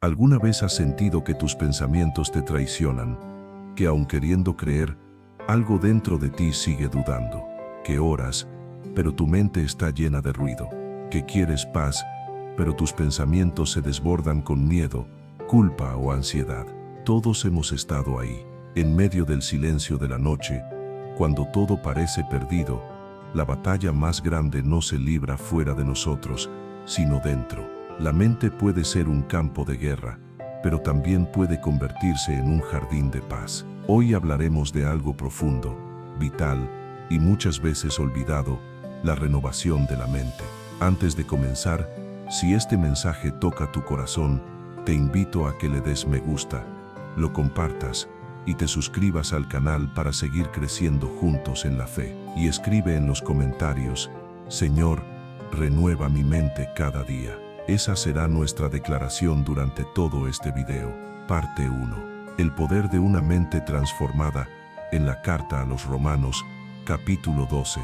¿Alguna vez has sentido que tus pensamientos te traicionan? Que aun queriendo creer, algo dentro de ti sigue dudando. Que oras, pero tu mente está llena de ruido. Que quieres paz, pero tus pensamientos se desbordan con miedo, culpa o ansiedad. Todos hemos estado ahí, en medio del silencio de la noche, cuando todo parece perdido. La batalla más grande no se libra fuera de nosotros, sino dentro. La mente puede ser un campo de guerra, pero también puede convertirse en un jardín de paz. Hoy hablaremos de algo profundo, vital y muchas veces olvidado: la renovación de la mente. Antes de comenzar, si este mensaje toca tu corazón, te invito a que le des me gusta, lo compartas y te suscribas al canal para seguir creciendo juntos en la fe. Y escribe en los comentarios: Señor, renueva mi mente cada día. Esa será nuestra declaración durante todo este video. Parte 1. El poder de una mente transformada. En la carta a los Romanos, capítulo 12,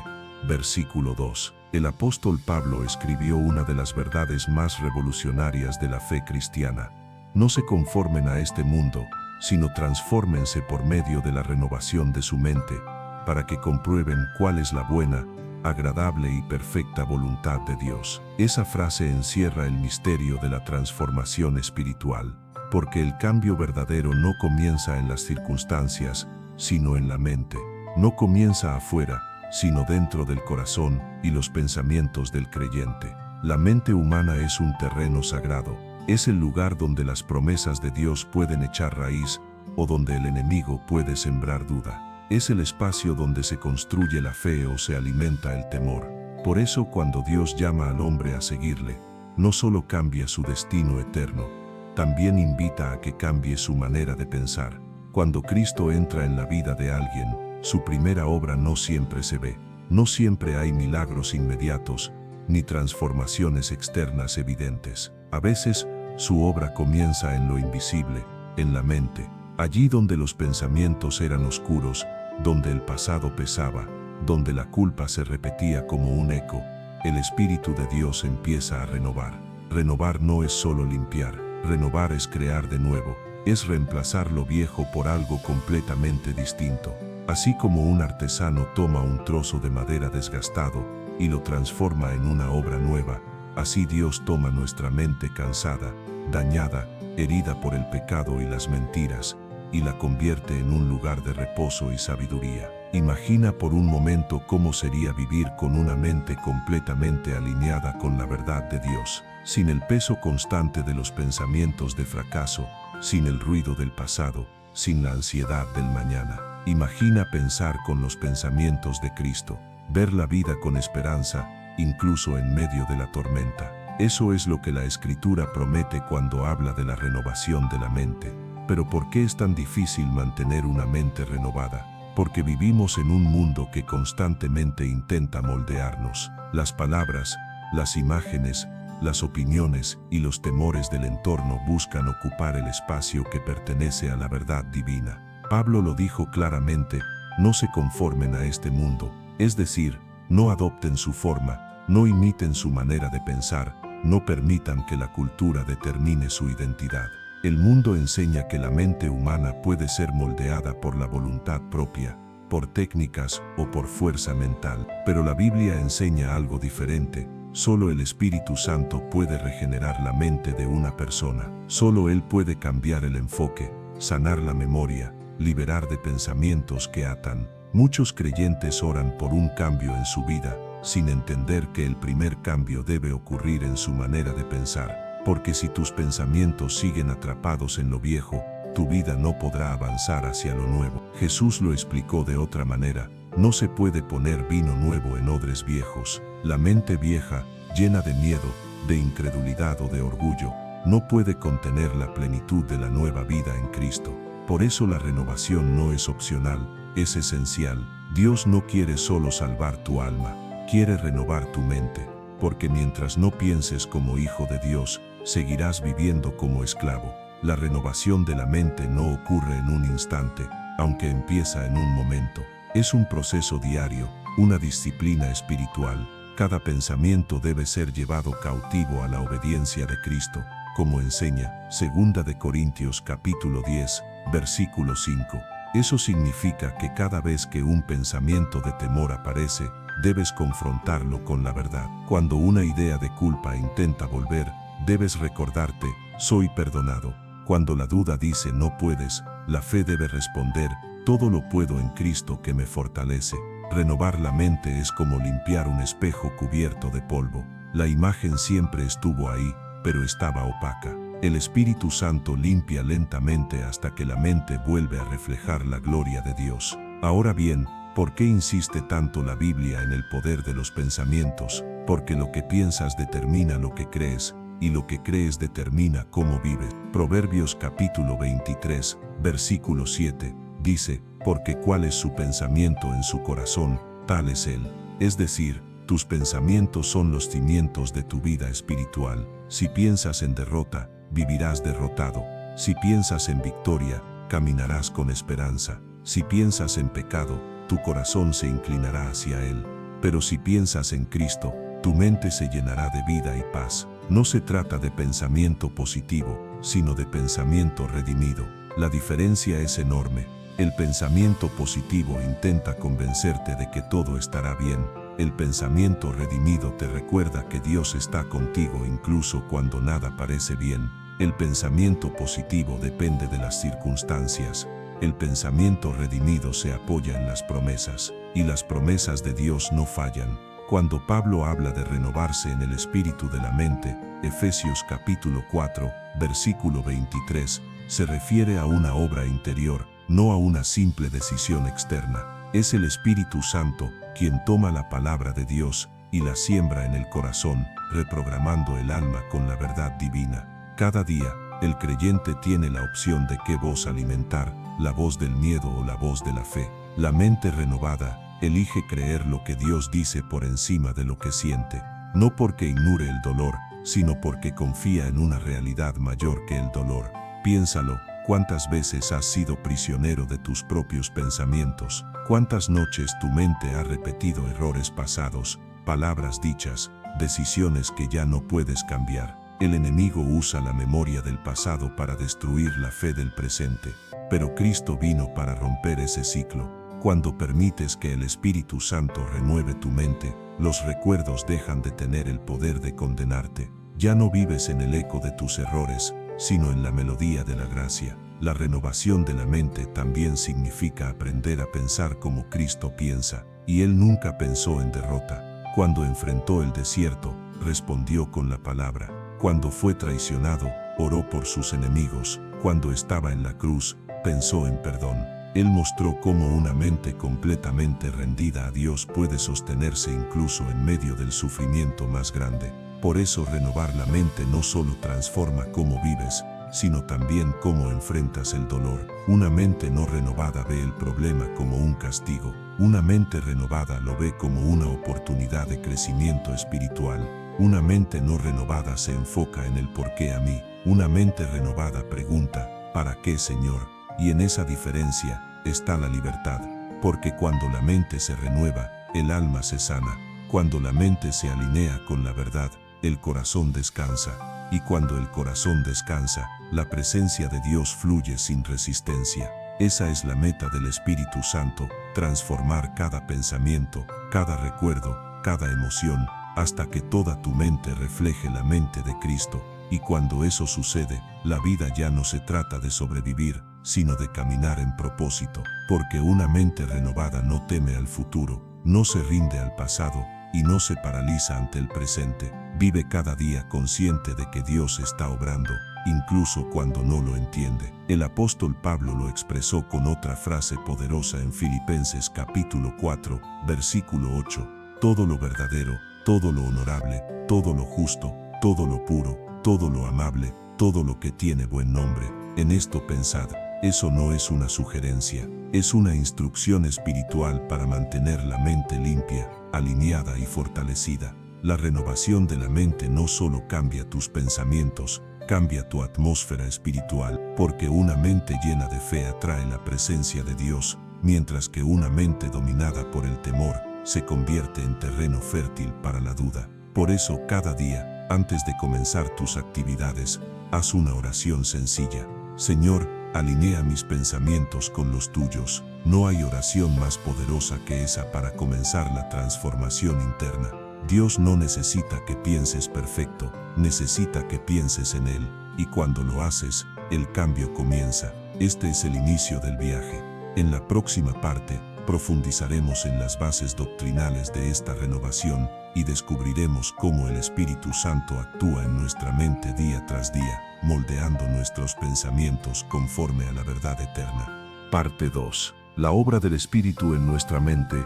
versículo 2. El apóstol Pablo escribió una de las verdades más revolucionarias de la fe cristiana. No se conformen a este mundo, sino transfórmense por medio de la renovación de su mente, para que comprueben cuál es la buena, agradable y perfecta voluntad de Dios. Esa frase encierra el misterio de la transformación espiritual, porque el cambio verdadero no comienza en las circunstancias, sino en la mente. No comienza afuera, sino dentro del corazón y los pensamientos del creyente. La mente humana es un terreno sagrado. Es el lugar donde las promesas de Dios pueden echar raíz, o donde el enemigo puede sembrar duda. Es el espacio donde se construye la fe o se alimenta el temor. Por eso, cuando Dios llama al hombre a seguirle, no solo cambia su destino eterno, también invita a que cambie su manera de pensar. Cuando Cristo entra en la vida de alguien, su primera obra no siempre se ve. No siempre hay milagros inmediatos, ni transformaciones externas evidentes. A veces, su obra comienza en lo invisible, en la mente, allí donde los pensamientos eran oscuros, donde el pasado pesaba, donde la culpa se repetía como un eco. El Espíritu de Dios empieza a renovar. Renovar no es solo limpiar, renovar es crear de nuevo, es reemplazar lo viejo por algo completamente distinto. Así como un artesano toma un trozo de madera desgastado y lo transforma en una obra nueva, así Dios toma nuestra mente cansada, dañada, herida por el pecado y las mentiras, y la convierte en un lugar de reposo y sabiduría. Imagina por un momento cómo sería vivir con una mente completamente alineada con la verdad de Dios, sin el peso constante de los pensamientos de fracaso, sin el ruido del pasado, sin la ansiedad del mañana. Imagina pensar con los pensamientos de Cristo, ver la vida con esperanza, incluso en medio de la tormenta. Eso es lo que la Escritura promete cuando habla de la renovación de la mente. Pero ¿por qué es tan difícil mantener una mente renovada? Porque vivimos en un mundo que constantemente intenta moldearnos. Las palabras, las imágenes, las opiniones y los temores del entorno buscan ocupar el espacio que pertenece a la verdad divina. Pablo lo dijo claramente: no se conformen a este mundo, es decir, no adopten su forma, no imiten su manera de pensar, no permitan que la cultura determine su identidad. El mundo enseña que la mente humana puede ser moldeada por la voluntad propia, por técnicas o por fuerza mental. Pero la Biblia enseña algo diferente. Solo el Espíritu Santo puede regenerar la mente de una persona. Solo Él puede cambiar el enfoque, sanar la memoria, liberar de pensamientos que atan. Muchos creyentes oran por un cambio en su vida, sin entender que el primer cambio debe ocurrir en su manera de pensar. Porque si tus pensamientos siguen atrapados en lo viejo, tu vida no podrá avanzar hacia lo nuevo. Jesús lo explicó de otra manera: no se puede poner vino nuevo en odres viejos. La mente vieja, llena de miedo, de incredulidad o de orgullo, no puede contener la plenitud de la nueva vida en Cristo. Por eso la renovación no es opcional, es esencial. Dios no quiere solo salvar tu alma, quiere renovar tu mente. Porque mientras no pienses como hijo de Dios, seguirás viviendo como esclavo. La renovación de la mente no ocurre en un instante, aunque empieza en un momento. Es un proceso diario, una disciplina espiritual. Cada pensamiento debe ser llevado cautivo a la obediencia de Cristo. como enseña 2 de Corintios capítulo 10, versículo 5. Eso significa que cada vez que un pensamiento de temor aparece, debes confrontarlo con la verdad. Cuando una idea de culpa intenta volver, debes recordarte, soy perdonado. Cuando la duda dice no puedes, la fe debe responder, todo lo puedo en Cristo que me fortalece. Renovar la mente es como limpiar un espejo cubierto de polvo. La imagen siempre estuvo ahí, pero estaba opaca. El Espíritu Santo limpia lentamente hasta que la mente vuelve a reflejar la gloria de Dios. Ahora bien, ¿por qué insiste tanto la Biblia en el poder de los pensamientos? Porque lo que piensas determina lo que crees, y lo que crees determina cómo vives. Proverbios capítulo 23, versículo 7, dice, porque cuál es su pensamiento en su corazón, tal es él. Es decir, tus pensamientos son los cimientos de tu vida espiritual. Si piensas en derrota, vivirás derrotado. Si piensas en victoria, caminarás con esperanza. Si piensas en pecado, tu corazón se inclinará hacia él. Pero si piensas en Cristo, tu mente se llenará de vida y paz. No se trata de pensamiento positivo, sino de pensamiento redimido. La diferencia es enorme. El pensamiento positivo intenta convencerte de que todo estará bien. El pensamiento redimido te recuerda que Dios está contigo incluso cuando nada parece bien. El pensamiento positivo depende de las circunstancias. El pensamiento redimido se apoya en las promesas, y las promesas de Dios no fallan. Cuando Pablo habla de renovarse en el espíritu de la mente, Efesios capítulo 4, versículo 23, se refiere a una obra interior, no a una simple decisión externa. Es el Espíritu Santo quien toma la palabra de Dios y la siembra en el corazón, reprogramando el alma con la verdad divina. Cada día, el creyente tiene la opción de qué voz alimentar, la voz del miedo o la voz de la fe. La mente renovada elige creer lo que Dios dice por encima de lo que siente, no porque ignore el dolor, sino porque confía en una realidad mayor que el dolor. Piénsalo, ¿cuántas veces has sido prisionero de tus propios pensamientos? ¿Cuántas noches tu mente ha repetido errores pasados, palabras dichas, decisiones que ya no puedes cambiar? El enemigo usa la memoria del pasado para destruir la fe del presente, pero Cristo vino para romper ese ciclo. Cuando permites que el Espíritu Santo renueve tu mente, los recuerdos dejan de tener el poder de condenarte. Ya no vives en el eco de tus errores, sino en la melodía de la gracia. La renovación de la mente también significa aprender a pensar como Cristo piensa, y Él nunca pensó en derrota. Cuando enfrentó el desierto, respondió con la palabra. Cuando fue traicionado, oró por sus enemigos. Cuando estaba en la cruz, pensó en perdón. Él mostró cómo una mente completamente rendida a Dios puede sostenerse incluso en medio del sufrimiento más grande. Por eso renovar la mente no solo transforma cómo vives, sino también cómo enfrentas el dolor. Una mente no renovada ve el problema como un castigo. Una mente renovada lo ve como una oportunidad de crecimiento espiritual. Una mente no renovada se enfoca en el por qué a mí. Una mente renovada pregunta, ¿para qué, Señor? Y en esa diferencia está la libertad, porque cuando la mente se renueva, el alma se sana. Cuando la mente se alinea con la verdad, el corazón descansa. Y cuando el corazón descansa, la presencia de Dios fluye sin resistencia. Esa es la meta del Espíritu Santo, transformar cada pensamiento, cada recuerdo, cada emoción, hasta que toda tu mente refleje la mente de Cristo. Y cuando eso sucede, la vida ya no se trata de sobrevivir, sino de caminar en propósito, porque una mente renovada no teme al futuro, no se rinde al pasado y no se paraliza ante el presente. Vive cada día consciente de que Dios está obrando, incluso cuando no lo entiende. El apóstol Pablo lo expresó con otra frase poderosa en Filipenses capítulo 4, versículo 8. Todo lo verdadero, todo lo honorable, todo lo justo, todo lo puro, todo lo amable, todo lo que tiene buen nombre, en esto pensad. Eso no es una sugerencia, es una instrucción espiritual para mantener la mente limpia, alineada y fortalecida. La renovación de la mente no solo cambia tus pensamientos, cambia tu atmósfera espiritual, porque una mente llena de fe atrae la presencia de Dios, mientras que una mente dominada por el temor se convierte en terreno fértil para la duda. Por eso cada día, antes de comenzar tus actividades, Haz una oración sencilla. Señor, alinea mis pensamientos con los tuyos. No hay oración más poderosa que esa para comenzar la transformación interna. Dios no necesita que pienses perfecto, necesita que pienses en Él. Y cuando lo haces, el cambio comienza. Este es el inicio del viaje. En la próxima parte, profundizaremos en las bases doctrinales de esta renovación y descubriremos cómo el Espíritu Santo actúa en nuestra mente día tras día, moldeando nuestros pensamientos conforme a la verdad eterna. Parte 2. La obra del Espíritu en nuestra mente.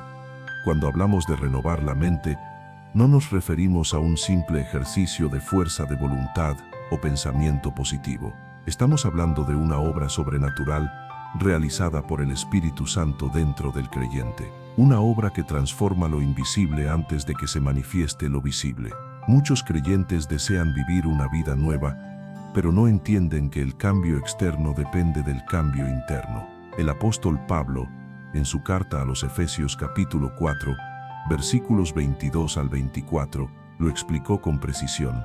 Cuando hablamos de renovar la mente, no nos referimos a un simple ejercicio de fuerza de voluntad o pensamiento positivo. Estamos hablando de una obra sobrenatural realizada por el Espíritu Santo dentro del creyente. Una obra que transforma lo invisible antes de que se manifieste lo visible. Muchos creyentes desean vivir una vida nueva, pero no entienden que el cambio externo depende del cambio interno. El apóstol Pablo, en su carta a los Efesios capítulo 4, versículos 22 al 24, lo explicó con precisión.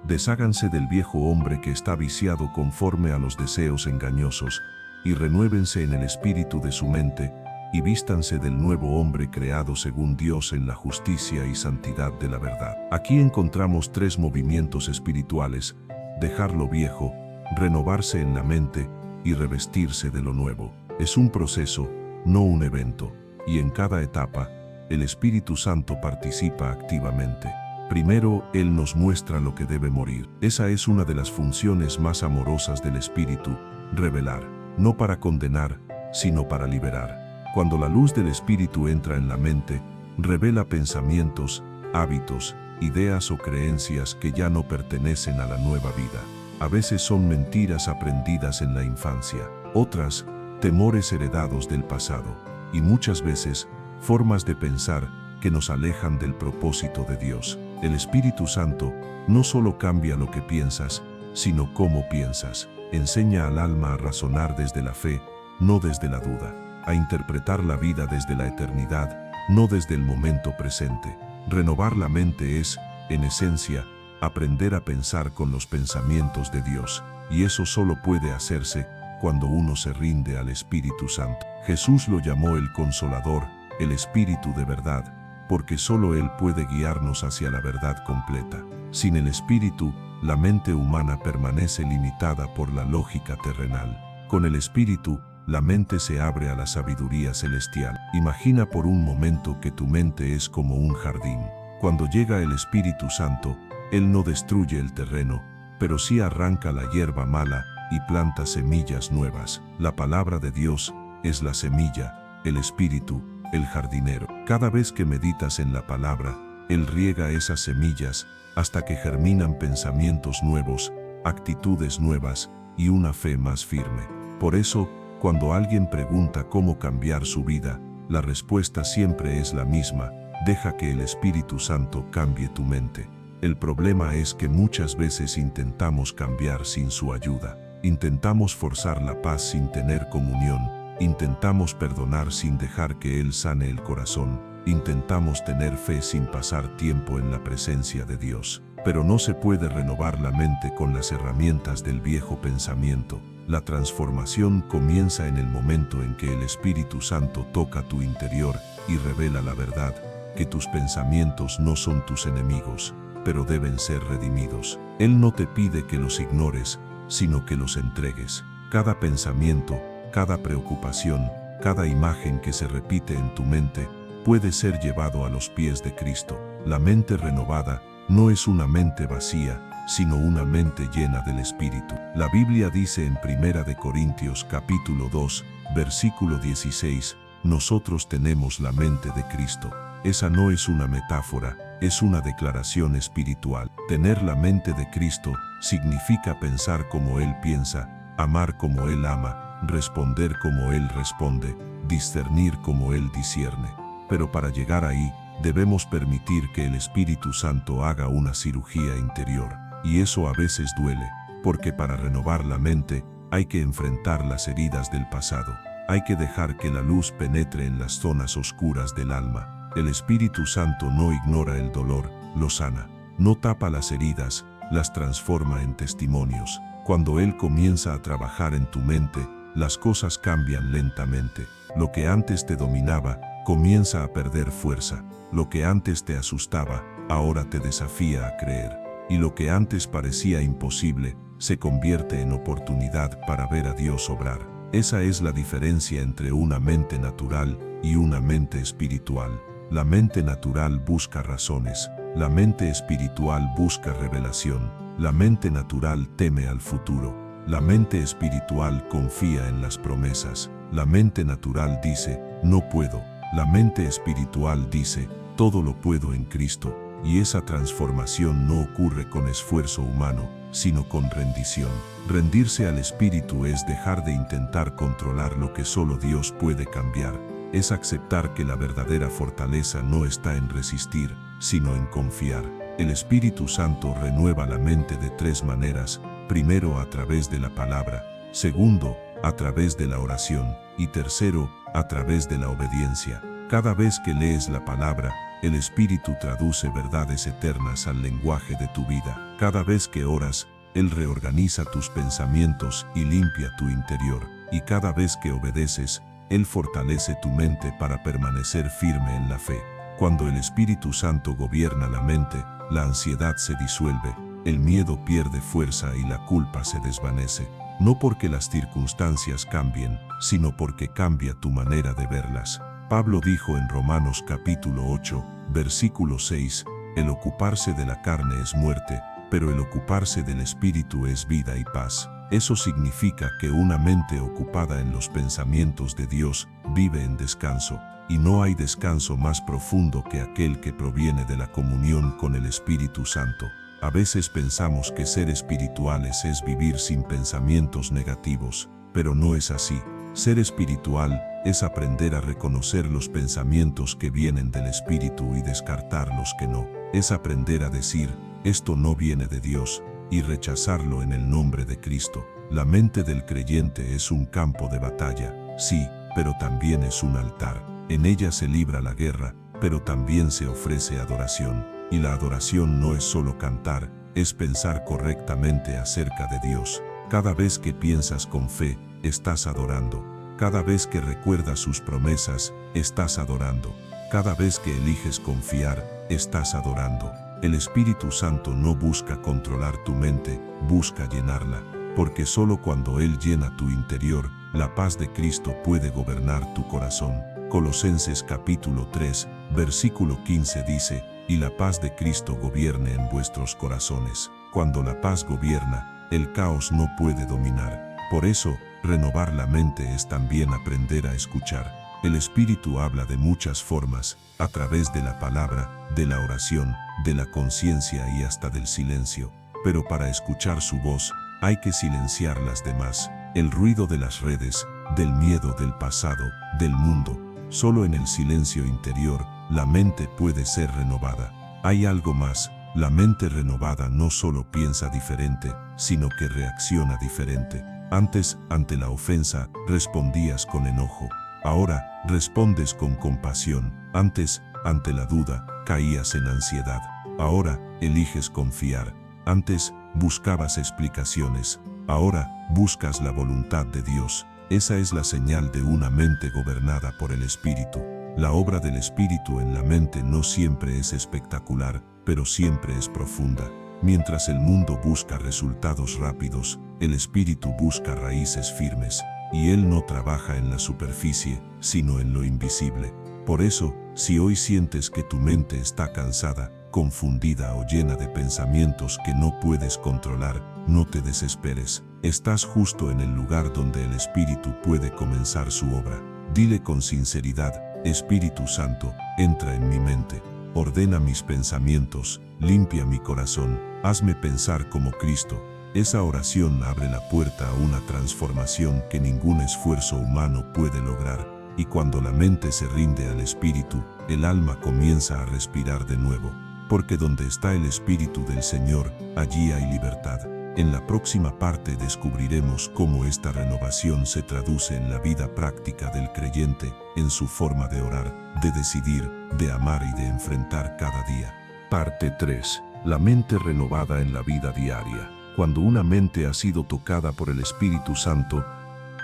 Desháganse del viejo hombre que está viciado conforme a los deseos engañosos, y renuévense en el espíritu de su mente, y vístanse del nuevo hombre creado según Dios en la justicia y santidad de la verdad. Aquí encontramos tres movimientos espirituales: dejar lo viejo, renovarse en la mente y revestirse de lo nuevo. Es un proceso, no un evento, y en cada etapa, el Espíritu Santo participa activamente. Primero, Él nos muestra lo que debe morir. Esa es una de las funciones más amorosas del Espíritu: revelar, no para condenar, sino para liberar. Cuando la luz del Espíritu entra en la mente, revela pensamientos, hábitos, ideas o creencias que ya no pertenecen a la nueva vida. A veces son mentiras aprendidas en la infancia, otras, temores heredados del pasado, y muchas veces, formas de pensar que nos alejan del propósito de Dios. El Espíritu Santo no solo cambia lo que piensas, sino cómo piensas. Enseña al alma a razonar desde la fe, no desde la duda, a interpretar la vida desde la eternidad, no desde el momento presente. Renovar la mente es, en esencia, aprender a pensar con los pensamientos de Dios, y eso solo puede hacerse cuando uno se rinde al Espíritu Santo. Jesús lo llamó el Consolador, el Espíritu de verdad, porque solo Él puede guiarnos hacia la verdad completa. Sin el Espíritu, la mente humana permanece limitada por la lógica terrenal. Con el Espíritu, la mente se abre a la sabiduría celestial. Imagina por un momento que tu mente es como un jardín. Cuando llega el Espíritu Santo, Él no destruye el terreno, pero sí arranca la hierba mala y planta semillas nuevas. La palabra de Dios es la semilla, el Espíritu, el jardinero. Cada vez que meditas en la palabra, Él riega esas semillas hasta que germinan pensamientos nuevos, actitudes nuevas y una fe más firme. Por eso, cuando alguien pregunta cómo cambiar su vida, la respuesta siempre es la misma: deja que el Espíritu Santo cambie tu mente. El problema es que muchas veces intentamos cambiar sin su ayuda. Intentamos forzar la paz sin tener comunión. Intentamos perdonar sin dejar que Él sane el corazón. Intentamos tener fe sin pasar tiempo en la presencia de Dios. Pero no se puede renovar la mente con las herramientas del viejo pensamiento. La transformación comienza en el momento en que el Espíritu Santo toca tu interior y revela la verdad, que tus pensamientos no son tus enemigos, pero deben ser redimidos. Él no te pide que los ignores, sino que los entregues. Cada pensamiento, cada preocupación, cada imagen que se repite en tu mente, puede ser llevado a los pies de Cristo. La mente renovada no es una mente vacía, sino una mente llena del Espíritu. La Biblia dice en 1 Corintios capítulo 2, versículo 16, nosotros tenemos la mente de Cristo. Esa no es una metáfora, es una declaración espiritual. Tener la mente de Cristo significa pensar como Él piensa, amar como Él ama, responder como Él responde, discernir como Él discierne. Pero para llegar ahí, debemos permitir que el Espíritu Santo haga una cirugía interior. Y eso a veces duele, porque para renovar la mente, hay que enfrentar las heridas del pasado. Hay que dejar que la luz penetre en las zonas oscuras del alma. El Espíritu Santo no ignora el dolor, lo sana. No tapa las heridas, las transforma en testimonios. Cuando Él comienza a trabajar en tu mente, las cosas cambian lentamente. Lo que antes te dominaba, comienza a perder fuerza. Lo que antes te asustaba, ahora te desafía a creer. Y lo que antes parecía imposible, se convierte en oportunidad para ver a Dios obrar. Esa es la diferencia entre una mente natural y una mente espiritual. La mente natural busca razones, la mente espiritual busca revelación. La mente natural teme al futuro, la mente espiritual confía en las promesas. La mente natural dice, no puedo. La mente espiritual dice, todo lo puedo en Cristo. Y esa transformación no ocurre con esfuerzo humano, sino con rendición. Rendirse al Espíritu es dejar de intentar controlar lo que solo Dios puede cambiar. Es aceptar que la verdadera fortaleza no está en resistir, sino en confiar. El Espíritu Santo renueva la mente de tres maneras: primero, a través de la palabra; segundo, a través de la oración; y tercero, a través de la obediencia. Cada vez que lees la palabra, el Espíritu traduce verdades eternas al lenguaje de tu vida. Cada vez que oras, Él reorganiza tus pensamientos y limpia tu interior. Y cada vez que obedeces, Él fortalece tu mente para permanecer firme en la fe. Cuando el Espíritu Santo gobierna la mente, la ansiedad se disuelve, el miedo pierde fuerza y la culpa se desvanece. No porque las circunstancias cambien, sino porque cambia tu manera de verlas. Pablo dijo en Romanos capítulo 8, versículo 6, el ocuparse de la carne es muerte, pero el ocuparse del Espíritu es vida y paz. Eso significa que una mente ocupada en los pensamientos de Dios vive en descanso, y no hay descanso más profundo que aquel que proviene de la comunión con el Espíritu Santo. A veces pensamos que ser espirituales es vivir sin pensamientos negativos, pero no es así. Ser espiritual es aprender a reconocer los pensamientos que vienen del Espíritu y descartar los que no. Es aprender a decir, esto no viene de Dios, y rechazarlo en el nombre de Cristo. La mente del creyente es un campo de batalla, sí, pero también es un altar. En ella se libra la guerra, pero también se ofrece adoración. Y la adoración no es solo cantar, es pensar correctamente acerca de Dios. Cada vez que piensas con fe, estás adorando. Cada vez que recuerdas sus promesas, estás adorando. Cada vez que eliges confiar, estás adorando. El Espíritu Santo no busca controlar tu mente, busca llenarla, porque solo cuando Él llena tu interior, la paz de Cristo puede gobernar tu corazón. Colosenses capítulo 3, versículo 15 dice, y la paz de Cristo gobierne en vuestros corazones. Cuando la paz gobierna, el caos no puede dominar. Por eso, renovar la mente es también aprender a escuchar. El Espíritu habla de muchas formas, a través de la palabra, de la oración, de la conciencia y hasta del silencio. Pero para escuchar su voz, hay que silenciar las demás. El ruido de las redes, del miedo del pasado, del mundo. Solo en el silencio interior, la mente puede ser renovada. Hay algo más. La mente renovada no solo piensa diferente, sino que reacciona diferente. Antes, ante la ofensa, respondías con enojo. Ahora, respondes con compasión. Antes, ante la duda, caías en ansiedad. Ahora, eliges confiar. Antes, buscabas explicaciones. Ahora, buscas la voluntad de Dios. Esa es la señal de una mente gobernada por el Espíritu. La obra del Espíritu en la mente no siempre es espectacular, pero siempre es profunda. Mientras el mundo busca resultados rápidos, el Espíritu busca raíces firmes, y Él no trabaja en la superficie, sino en lo invisible. Por eso, si hoy sientes que tu mente está cansada, confundida o llena de pensamientos que no puedes controlar, no te desesperes. Estás justo en el lugar donde el Espíritu puede comenzar su obra. Dile con sinceridad, Espíritu Santo, entra en mi mente, ordena mis pensamientos, limpia mi corazón, hazme pensar como Cristo. Esa oración abre la puerta a una transformación que ningún esfuerzo humano puede lograr. Y cuando la mente se rinde al Espíritu, el alma comienza a respirar de nuevo. Porque donde está el Espíritu del Señor, allí hay libertad. En la próxima parte descubriremos cómo esta renovación se traduce en la vida práctica del creyente, en su forma de orar, de decidir, de amar y de enfrentar cada día. Parte 3. La mente renovada en la vida diaria. Cuando una mente ha sido tocada por el Espíritu Santo,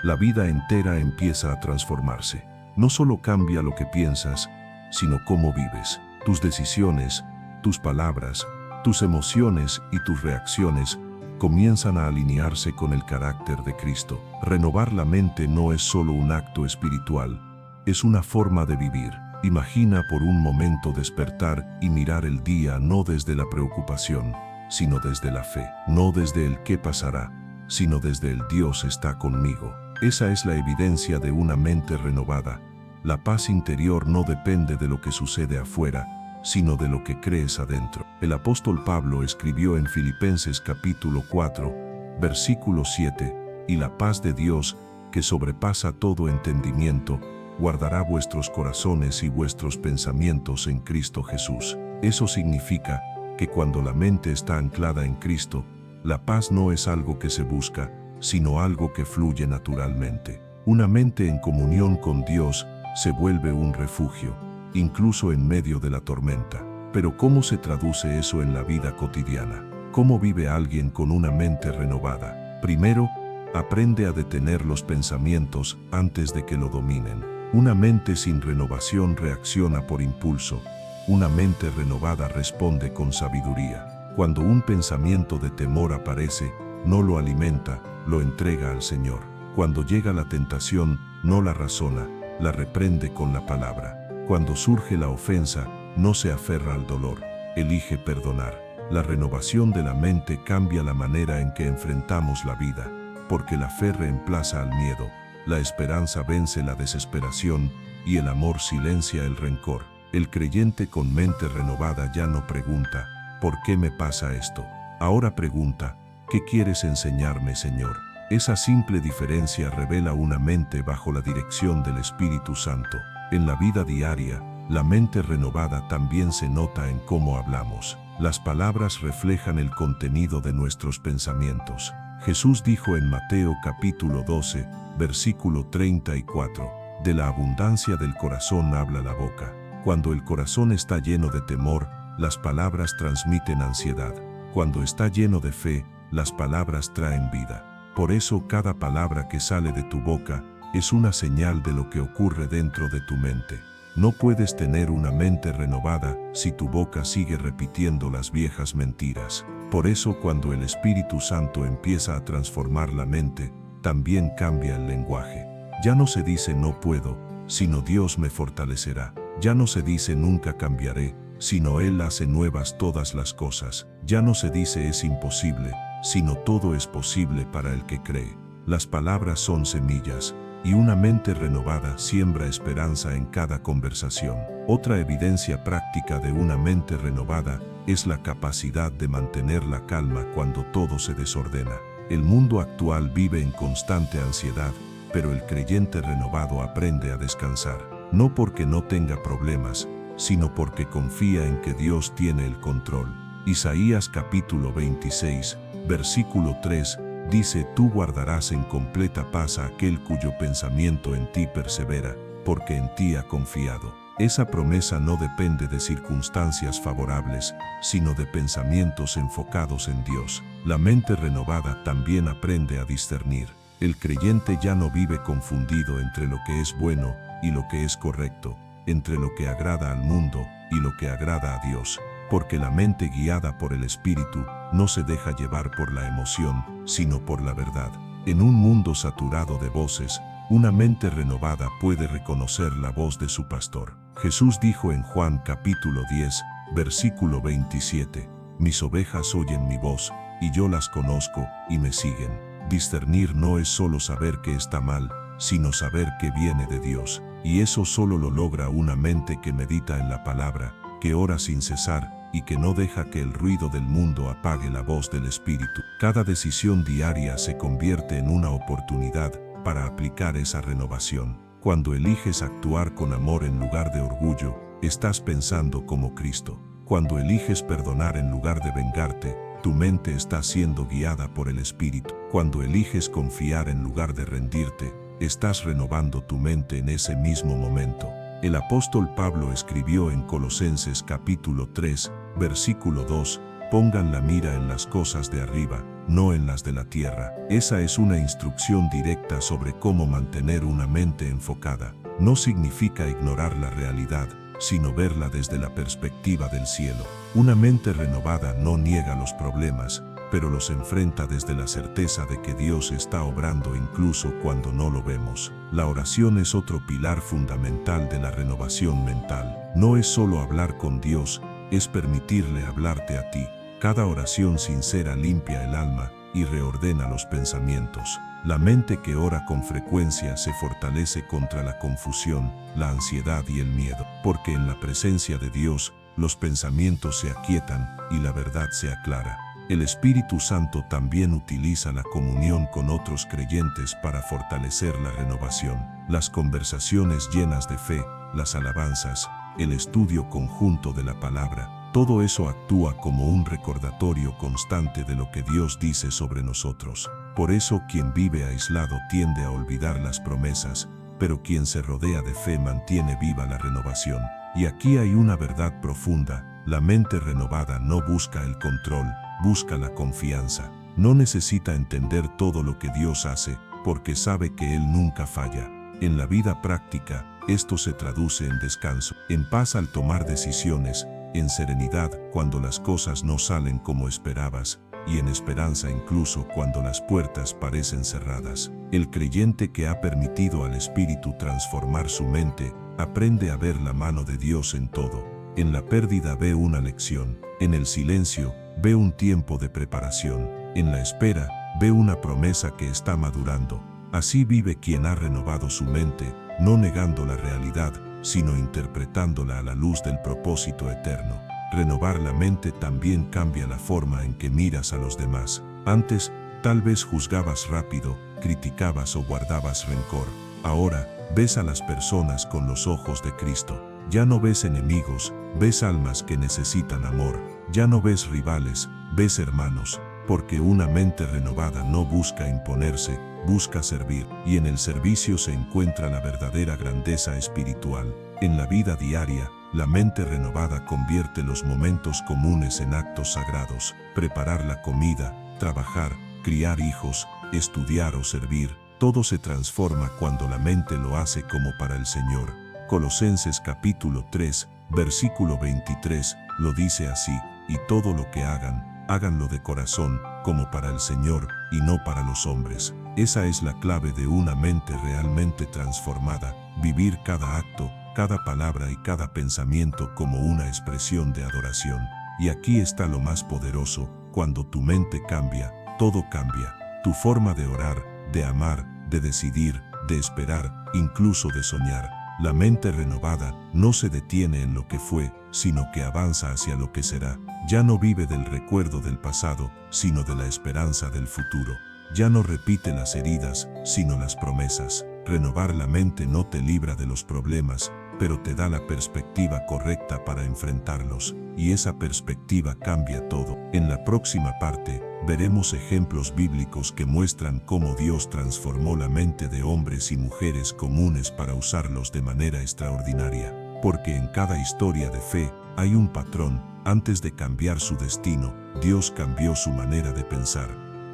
la vida entera empieza a transformarse. No solo cambia lo que piensas, sino cómo vives. Tus decisiones, tus palabras, tus emociones y tus reacciones comienzan a alinearse con el carácter de Cristo. Renovar la mente no es solo un acto espiritual, es una forma de vivir. Imagina por un momento despertar y mirar el día no desde la preocupación, sino desde la fe. No desde el qué pasará, sino desde el Dios está conmigo. Esa es la evidencia de una mente renovada. La paz interior no depende de lo que sucede afuera, sino de lo que crees adentro. El apóstol Pablo escribió en Filipenses capítulo 4, versículo 7, y la paz de Dios, que sobrepasa todo entendimiento, guardará vuestros corazones y vuestros pensamientos en Cristo Jesús. Eso significa que cuando la mente está anclada en Cristo, la paz no es algo que se busca, sino algo que fluye naturalmente. Una mente en comunión con Dios se vuelve un refugio, incluso en medio de la tormenta. Pero ¿cómo se traduce eso en la vida cotidiana? ¿Cómo vive alguien con una mente renovada? Primero, aprende a detener los pensamientos antes de que lo dominen. Una mente sin renovación reacciona por impulso. Una mente renovada responde con sabiduría. Cuando un pensamiento de temor aparece, no lo alimenta, lo entrega al Señor. Cuando llega la tentación, no la razona, la reprende con la palabra. Cuando surge la ofensa, no se aferra al dolor, elige perdonar. La renovación de la mente cambia la manera en que enfrentamos la vida, porque la fe reemplaza al miedo, la esperanza vence la desesperación y el amor silencia el rencor. El creyente con mente renovada ya no pregunta, ¿por qué me pasa esto? Ahora pregunta, ¿qué quieres enseñarme, Señor? Esa simple diferencia revela una mente bajo la dirección del Espíritu Santo. En la vida diaria, la mente renovada también se nota en cómo hablamos. Las palabras reflejan el contenido de nuestros pensamientos. Jesús dijo en Mateo capítulo 12, versículo 34, de la abundancia del corazón habla la boca. Cuando el corazón está lleno de temor, las palabras transmiten ansiedad. Cuando está lleno de fe, las palabras traen vida. Por eso cada palabra que sale de tu boca es una señal de lo que ocurre dentro de tu mente. No puedes tener una mente renovada si tu boca sigue repitiendo las viejas mentiras. Por eso cuando el Espíritu Santo empieza a transformar la mente, también cambia el lenguaje. Ya no se dice no puedo, sino Dios me fortalecerá. Ya no se dice nunca cambiaré, sino Él hace nuevas todas las cosas. Ya no se dice es imposible, sino todo es posible para el que cree. Las palabras son semillas, y una mente renovada siembra esperanza en cada conversación. Otra evidencia práctica de una mente renovada es la capacidad de mantener la calma cuando todo se desordena. El mundo actual vive en constante ansiedad, pero el creyente renovado aprende a descansar, no porque no tenga problemas, sino porque confía en que Dios tiene el control. Isaías capítulo 26, versículo 3, dice: Tú guardarás en completa paz a aquel cuyo pensamiento en ti persevera, porque en ti ha confiado. Esa promesa no depende de circunstancias favorables, sino de pensamientos enfocados en Dios. La mente renovada también aprende a discernir. El creyente ya no vive confundido entre lo que es bueno y lo que es correcto, entre lo que agrada al mundo y lo que agrada a Dios, porque la mente guiada por el Espíritu no se deja llevar por la emoción, sino por la verdad. En un mundo saturado de voces, una mente renovada puede reconocer la voz de su pastor. Jesús dijo en Juan capítulo 10, versículo 27, Mis ovejas oyen mi voz, y yo las conozco, y me siguen. Discernir no es solo saber que está mal, sino saber que viene de Dios. Y eso solo lo logra una mente que medita en la palabra, que ora sin cesar, y que no deja que el ruido del mundo apague la voz del Espíritu. Cada decisión diaria se convierte en una oportunidad para aplicar esa renovación. Cuando eliges actuar con amor en lugar de orgullo, estás pensando como Cristo. Cuando eliges perdonar en lugar de vengarte, tu mente está siendo guiada por el Espíritu. Cuando eliges confiar en lugar de rendirte, estás renovando tu mente en ese mismo momento. El apóstol Pablo escribió en Colosenses capítulo 3, versículo 2, pongan la mira en las cosas de arriba, no en las de la tierra. Esa es una instrucción directa sobre cómo mantener una mente enfocada. No significa ignorar la realidad, sino verla desde la perspectiva del cielo. Una mente renovada no niega los problemas, pero los enfrenta desde la certeza de que Dios está obrando incluso cuando no lo vemos. La oración es otro pilar fundamental de la renovación mental. No es solo hablar con Dios, es permitirle hablarte a ti. Cada oración sincera limpia el alma y reordena los pensamientos. La mente que ora con frecuencia se fortalece contra la confusión, la ansiedad y el miedo, porque en la presencia de Dios, los pensamientos se aquietan y la verdad se aclara. El Espíritu Santo también utiliza la comunión con otros creyentes para fortalecer la renovación. Las conversaciones llenas de fe, las alabanzas, el estudio conjunto de la palabra, todo eso actúa como un recordatorio constante de lo que Dios dice sobre nosotros. Por eso quien vive aislado tiende a olvidar las promesas, pero quien se rodea de fe mantiene viva la renovación. Y aquí hay una verdad profunda: la mente renovada no busca el control, busca la confianza. No necesita entender todo lo que Dios hace, porque sabe que Él nunca falla. En la vida práctica, esto se traduce en descanso, en paz al tomar decisiones, en serenidad cuando las cosas no salen como esperabas, y en esperanza incluso cuando las puertas parecen cerradas. El creyente que ha permitido al Espíritu transformar su mente, aprende a ver la mano de Dios en todo. En la pérdida ve una lección, en el silencio ve un tiempo de preparación, en la espera ve una promesa que está madurando. Así vive quien ha renovado su mente, no negando la realidad, sino interpretándola a la luz del propósito eterno. Renovar la mente también cambia la forma en que miras a los demás. Antes, tal vez juzgabas rápido, criticabas o guardabas rencor. Ahora, ves a las personas con los ojos de Cristo. Ya no ves enemigos, ves almas que necesitan amor. Ya no ves rivales, ves hermanos, porque una mente renovada no busca imponerse, busca servir, y en el servicio se encuentra la verdadera grandeza espiritual. En la vida diaria, la mente renovada convierte los momentos comunes en actos sagrados. Preparar la comida, trabajar, criar hijos, estudiar o servir, todo se transforma cuando la mente lo hace como para el Señor. Colosenses capítulo 3, versículo 23, lo dice así: y todo lo que hagan, háganlo de corazón, como para el Señor, y no para los hombres. Esa es la clave de una mente realmente transformada: vivir cada acto, cada palabra y cada pensamiento como una expresión de adoración. Y aquí está lo más poderoso: cuando tu mente cambia, todo cambia. Tu forma de orar, de amar, de decidir, de esperar, incluso de soñar. La mente renovada no se detiene en lo que fue, sino que avanza hacia lo que será. Ya no vive del recuerdo del pasado, sino de la esperanza del futuro. Ya no repite las heridas, sino las promesas. Renovar la mente no te libra de los problemas, pero te da la perspectiva correcta para enfrentarlos, y esa perspectiva cambia todo. En la próxima parte, veremos ejemplos bíblicos que muestran cómo Dios transformó la mente de hombres y mujeres comunes para usarlos de manera extraordinaria. Porque en cada historia de fe hay un patrón: antes de cambiar su destino, Dios cambió su manera de pensar.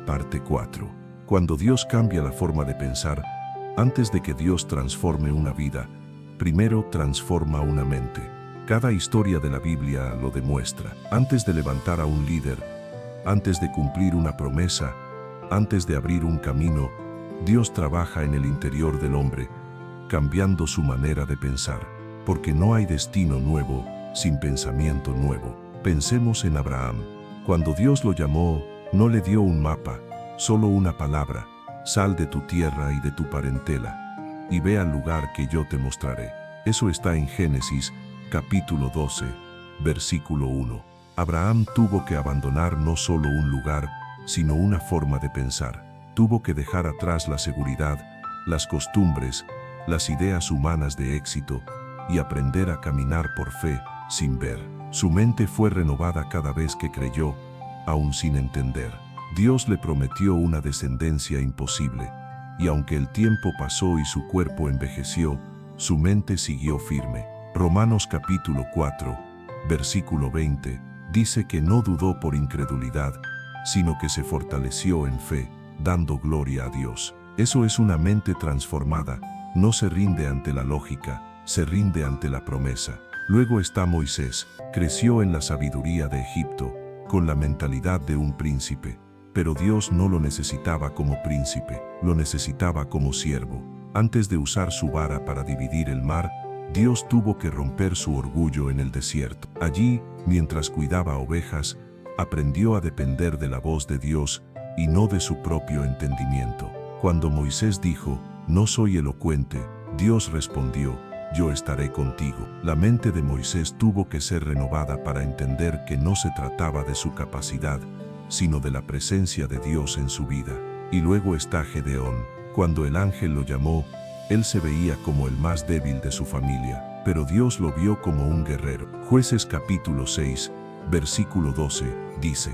Parte 4. Cuando Dios cambia la forma de pensar, antes de que Dios transforme una vida, primero transforma una mente. Cada historia de la Biblia lo demuestra. Antes de levantar a un líder, antes de cumplir una promesa, antes de abrir un camino, Dios trabaja en el interior del hombre, cambiando su manera de pensar. Porque no hay destino nuevo sin pensamiento nuevo. Pensemos en Abraham. Cuando Dios lo llamó, no le dio un mapa, solo una palabra: sal de tu tierra y de tu parentela, y ve al lugar que yo te mostraré. Eso está en Génesis, capítulo 12, versículo 1. Abraham tuvo que abandonar no solo un lugar, sino una forma de pensar. Tuvo que dejar atrás la seguridad, las costumbres, las ideas humanas de éxito, y aprender a caminar por fe, sin ver. Su mente fue renovada cada vez que creyó, aún sin entender. Dios le prometió una descendencia imposible, y aunque el tiempo pasó y su cuerpo envejeció, su mente siguió firme. Romanos capítulo 4, versículo 20, dice que no dudó por incredulidad, sino que se fortaleció en fe, dando gloria a Dios. Eso es una mente transformada, no se rinde ante la lógica, se rinde ante la promesa. Luego está Moisés, creció en la sabiduría de Egipto, con la mentalidad de un príncipe, pero Dios no lo necesitaba como príncipe, lo necesitaba como siervo. Antes de usar su vara para dividir el mar, Dios tuvo que romper su orgullo en el desierto. Allí, mientras cuidaba ovejas, aprendió a depender de la voz de Dios y no de su propio entendimiento. Cuando Moisés dijo, "No soy elocuente", Dios respondió, "Yo estaré contigo". La mente de Moisés tuvo que ser renovada para entender que no se trataba de su capacidad, sino de la presencia de Dios en su vida. Y luego está Gedeón. Cuando el ángel lo llamó, él se veía como el más débil de su familia, pero Dios lo vio como un guerrero. Jueces capítulo 6, versículo 12, dice,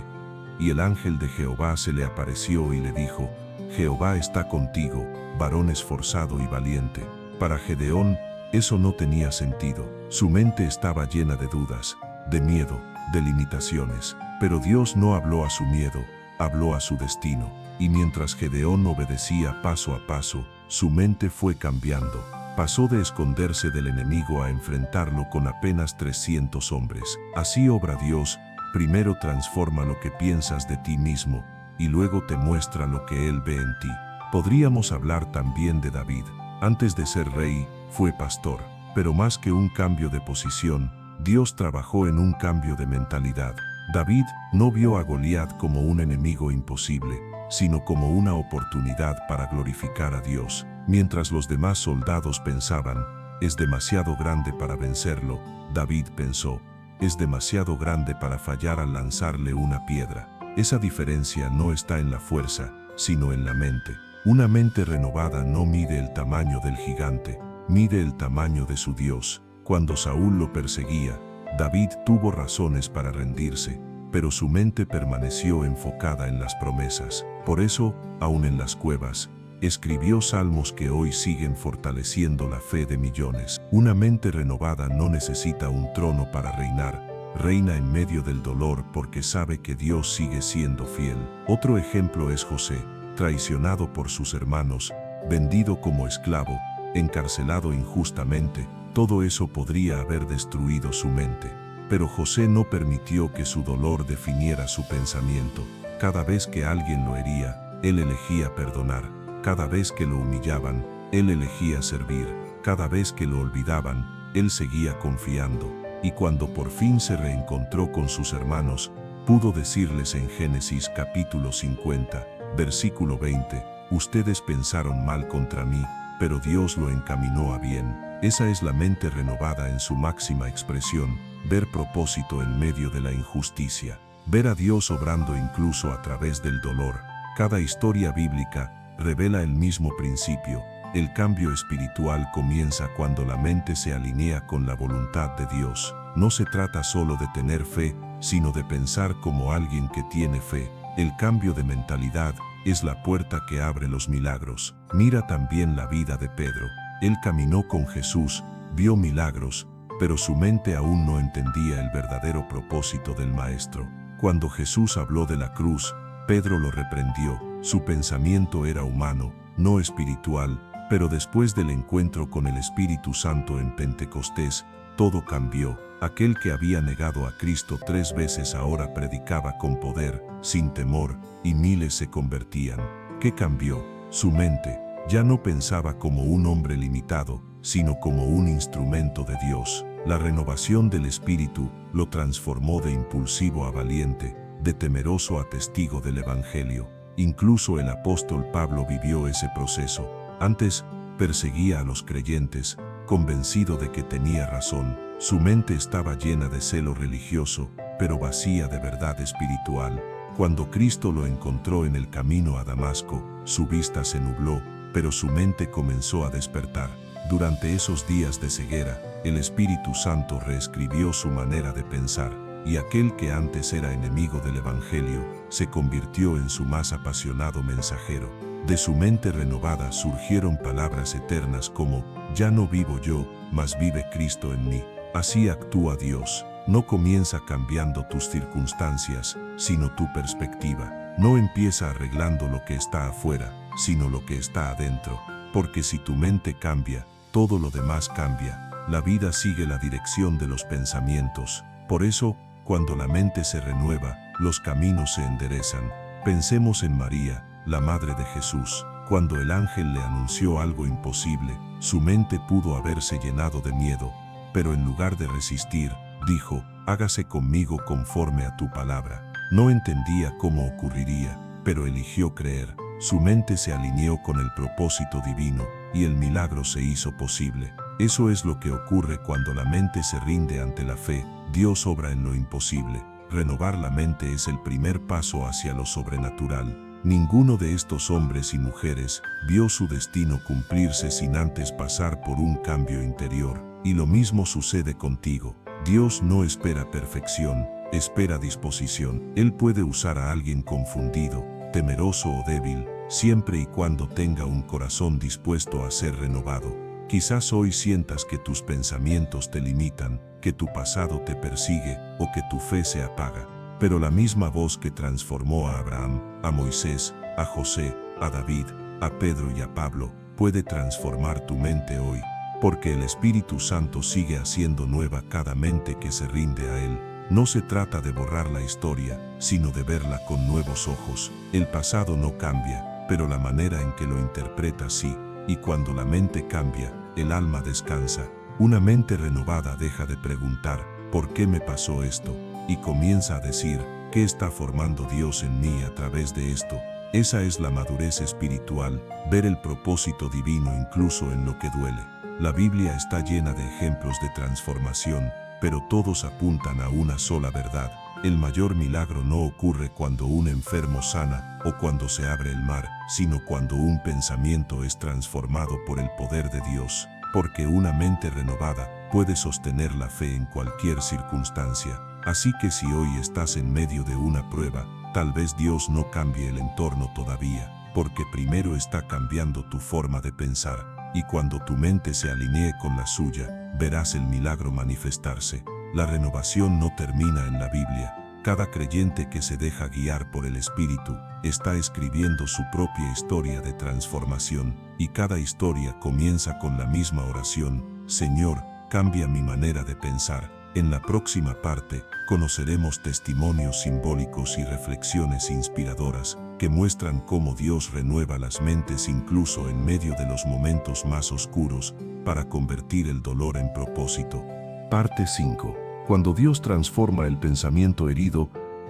"Y el ángel de Jehová se le apareció y le dijo, Jehová está contigo, varón esforzado y valiente". Para Gedeón, eso no tenía sentido. Su mente estaba llena de dudas, de miedo, de limitaciones. Pero Dios no habló a su miedo, habló a su destino. Y mientras Gedeón obedecía paso a paso, su mente fue cambiando. Pasó de esconderse del enemigo a enfrentarlo con apenas 300 hombres. Así obra Dios, primero transforma lo que piensas de ti mismo, y luego te muestra lo que Él ve en ti. Podríamos hablar también de David. Antes de ser rey, fue pastor. Pero más que un cambio de posición, Dios trabajó en un cambio de mentalidad. David no vio a Goliat como un enemigo imposible, sino como una oportunidad para glorificar a Dios. Mientras los demás soldados pensaban, "Es demasiado grande para vencerlo", David pensó, "Es demasiado grande para fallar al lanzarle una piedra". Esa diferencia no está en la fuerza, sino en la mente. Una mente renovada no mide el tamaño del gigante, mide el tamaño de su Dios. Cuando Saúl lo perseguía, David tuvo razones para rendirse, pero su mente permaneció enfocada en las promesas. Por eso, aún en las cuevas, escribió salmos que hoy siguen fortaleciendo la fe de millones. Una mente renovada no necesita un trono para reinar, reina en medio del dolor porque sabe que Dios sigue siendo fiel. Otro ejemplo es José, traicionado por sus hermanos, vendido como esclavo, encarcelado injustamente. Todo eso podría haber destruido su mente. Pero José no permitió que su dolor definiera su pensamiento. Cada vez que alguien lo hería, él elegía perdonar. Cada vez que lo humillaban, él elegía servir. Cada vez que lo olvidaban, él seguía confiando. Y cuando por fin se reencontró con sus hermanos, pudo decirles en Génesis capítulo 50, versículo 20, "Ustedes pensaron mal contra mí, pero Dios lo encaminó a bien". Esa es la mente renovada en su máxima expresión, ver propósito en medio de la injusticia, ver a Dios obrando incluso a través del dolor. Cada historia bíblica revela el mismo principio. El cambio espiritual comienza cuando la mente se alinea con la voluntad de Dios. No se trata solo de tener fe, sino de pensar como alguien que tiene fe. El cambio de mentalidad es la puerta que abre los milagros. Mira también la vida de Pedro. Él caminó con Jesús, vio milagros, pero su mente aún no entendía el verdadero propósito del Maestro. Cuando Jesús habló de la cruz, Pedro lo reprendió. Su pensamiento era humano, no espiritual, pero después del encuentro con el Espíritu Santo en Pentecostés, todo cambió. Aquel que había negado a Cristo 3 veces ahora predicaba con poder, sin temor, y miles se convertían. ¿Qué cambió? Su mente. Ya no pensaba como un hombre limitado, sino como un instrumento de Dios. La renovación del espíritu lo transformó de impulsivo a valiente, de temeroso a testigo del Evangelio. Incluso el apóstol Pablo vivió ese proceso. Antes, perseguía a los creyentes, convencido de que tenía razón. Su mente estaba llena de celo religioso, pero vacía de verdad espiritual. Cuando Cristo lo encontró en el camino a Damasco, su vista se nubló, pero su mente comenzó a despertar. Durante esos días de ceguera, el Espíritu Santo reescribió su manera de pensar, y aquel que antes era enemigo del Evangelio, se convirtió en su más apasionado mensajero. De su mente renovada surgieron palabras eternas como, "Ya no vivo yo, mas vive Cristo en mí". Así actúa Dios. no comienza cambiando tus circunstancias, sino tu perspectiva. No empieza arreglando lo que está afuera, sino lo que está adentro. Porque si tu mente cambia, todo lo demás cambia. La vida sigue la dirección de los pensamientos. Por eso, cuando la mente se renueva, los caminos se enderezan. Pensemos en María, la Madre de Jesús. Cuando el ángel le anunció algo imposible, su mente pudo haberse llenado de miedo, pero en lugar de resistir, dijo, hágase conmigo conforme a tu palabra. No entendía cómo ocurriría, pero eligió creer. Su mente se alineó con el propósito divino, y el milagro se hizo posible. Eso es lo que ocurre cuando la mente se rinde ante la fe. Dios obra en lo imposible. Renovar la mente es el primer paso hacia lo sobrenatural. Ninguno de estos hombres y mujeres vio su destino cumplirse sin antes pasar por un cambio interior. Y lo mismo sucede contigo. Dios no espera perfección, espera disposición. Él puede usar a alguien confundido, temeroso o débil, siempre y cuando tenga un corazón dispuesto a ser renovado. Quizás hoy sientas que tus pensamientos te limitan, que tu pasado te persigue o que tu fe se apaga. Pero la misma voz que transformó a Abraham, a Moisés, a José, a David, a Pedro y a Pablo, puede transformar tu mente hoy, porque el Espíritu Santo sigue haciendo nueva cada mente que se rinde a Él. No se trata de borrar la historia, sino de verla con nuevos ojos. El pasado no cambia, pero la manera en que lo interpretas sí. Y cuando la mente cambia, el alma descansa. Una mente renovada deja de preguntar, ¿por qué me pasó esto? Y comienza a decir, ¿qué está formando Dios en mí a través de esto? Esa es la madurez espiritual, ver el propósito divino incluso en lo que duele. La Biblia está llena de ejemplos de transformación, pero todos apuntan a una sola verdad. El mayor milagro no ocurre cuando un enfermo sana o cuando se abre el mar, sino cuando un pensamiento es transformado por el poder de Dios, porque una mente renovada puede sostener la fe en cualquier circunstancia. Así que si hoy estás en medio de una prueba, tal vez Dios no cambie el entorno todavía, porque primero está cambiando tu forma de pensar, y cuando tu mente se alinee con la suya, verás el milagro manifestarse. La renovación no termina en la Biblia. Cada creyente que se deja guiar por el Espíritu está escribiendo su propia historia de transformación, y cada historia comienza con la misma oración: Señor, cambia mi manera de pensar. En la próxima parte, conoceremos testimonios simbólicos y reflexiones inspiradoras que muestran cómo Dios renueva las mentes incluso en medio de los momentos más oscuros para convertir el dolor en propósito. Parte 5. Cuando Dios transforma el pensamiento herido,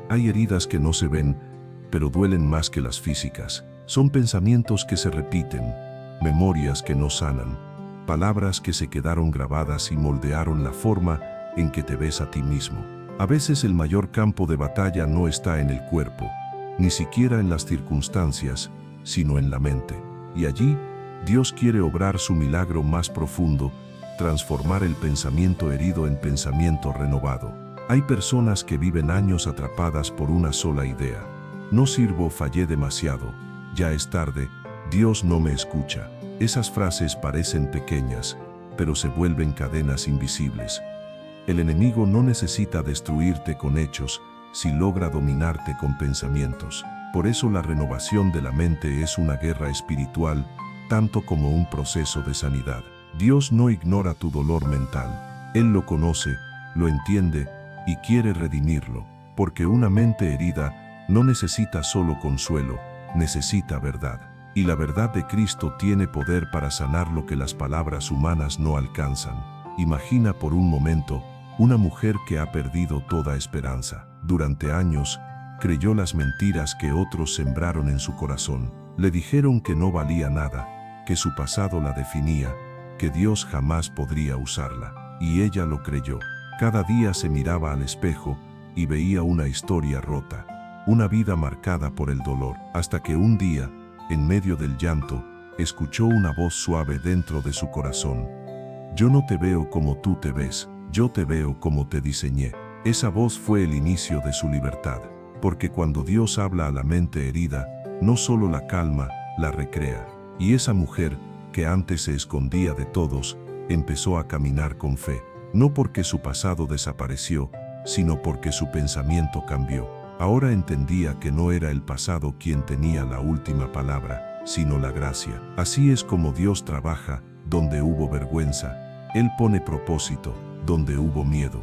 hay heridas que no se ven, pero duelen más que las físicas. Son pensamientos que se repiten, memorias que no sanan, palabras que se quedaron grabadas y moldearon la forma en que te ves a ti mismo. A veces el mayor campo de batalla no está en el cuerpo, ni siquiera en las circunstancias, sino en la mente. Y allí, Dios quiere obrar su milagro más profundo, transformar el pensamiento herido en pensamiento renovado. Hay personas que viven años atrapadas por una sola idea. No sirvo, fallé demasiado, ya es tarde, Dios no me escucha. Esas frases parecen pequeñas, pero se vuelven cadenas invisibles. El enemigo no necesita destruirte con hechos, si logra dominarte con pensamientos. Por eso la renovación de la mente es una guerra espiritual, tanto como un proceso de sanidad. Dios no ignora tu dolor mental. Él lo conoce, lo entiende y quiere redimirlo, porque una mente herida no necesita solo consuelo, necesita verdad. Y la verdad de Cristo tiene poder para sanar lo que las palabras humanas no alcanzan. Imagina por un momento una mujer que ha perdido toda esperanza. Durante años, creyó las mentiras que otros sembraron en su corazón. Le dijeron que no valía nada, que su pasado la definía, que Dios jamás podría usarla. Y ella lo creyó. Cada día se miraba al espejo y veía una historia rota, una vida marcada por el dolor, hasta que un día, en medio del llanto, escuchó una voz suave dentro de su corazón. Yo no te veo como tú te ves, yo te veo como te diseñé. Esa voz fue el inicio de su libertad, porque cuando Dios habla a la mente herida, no solo la calma, la recrea. Y esa mujer, que antes se escondía de todos, empezó a caminar con fe, no porque su pasado desapareció, sino porque su pensamiento cambió. Ahora entendía que no era el pasado quien tenía la última palabra, sino la gracia. Así es como Dios trabaja, donde hubo vergüenza. Él pone propósito, donde hubo miedo.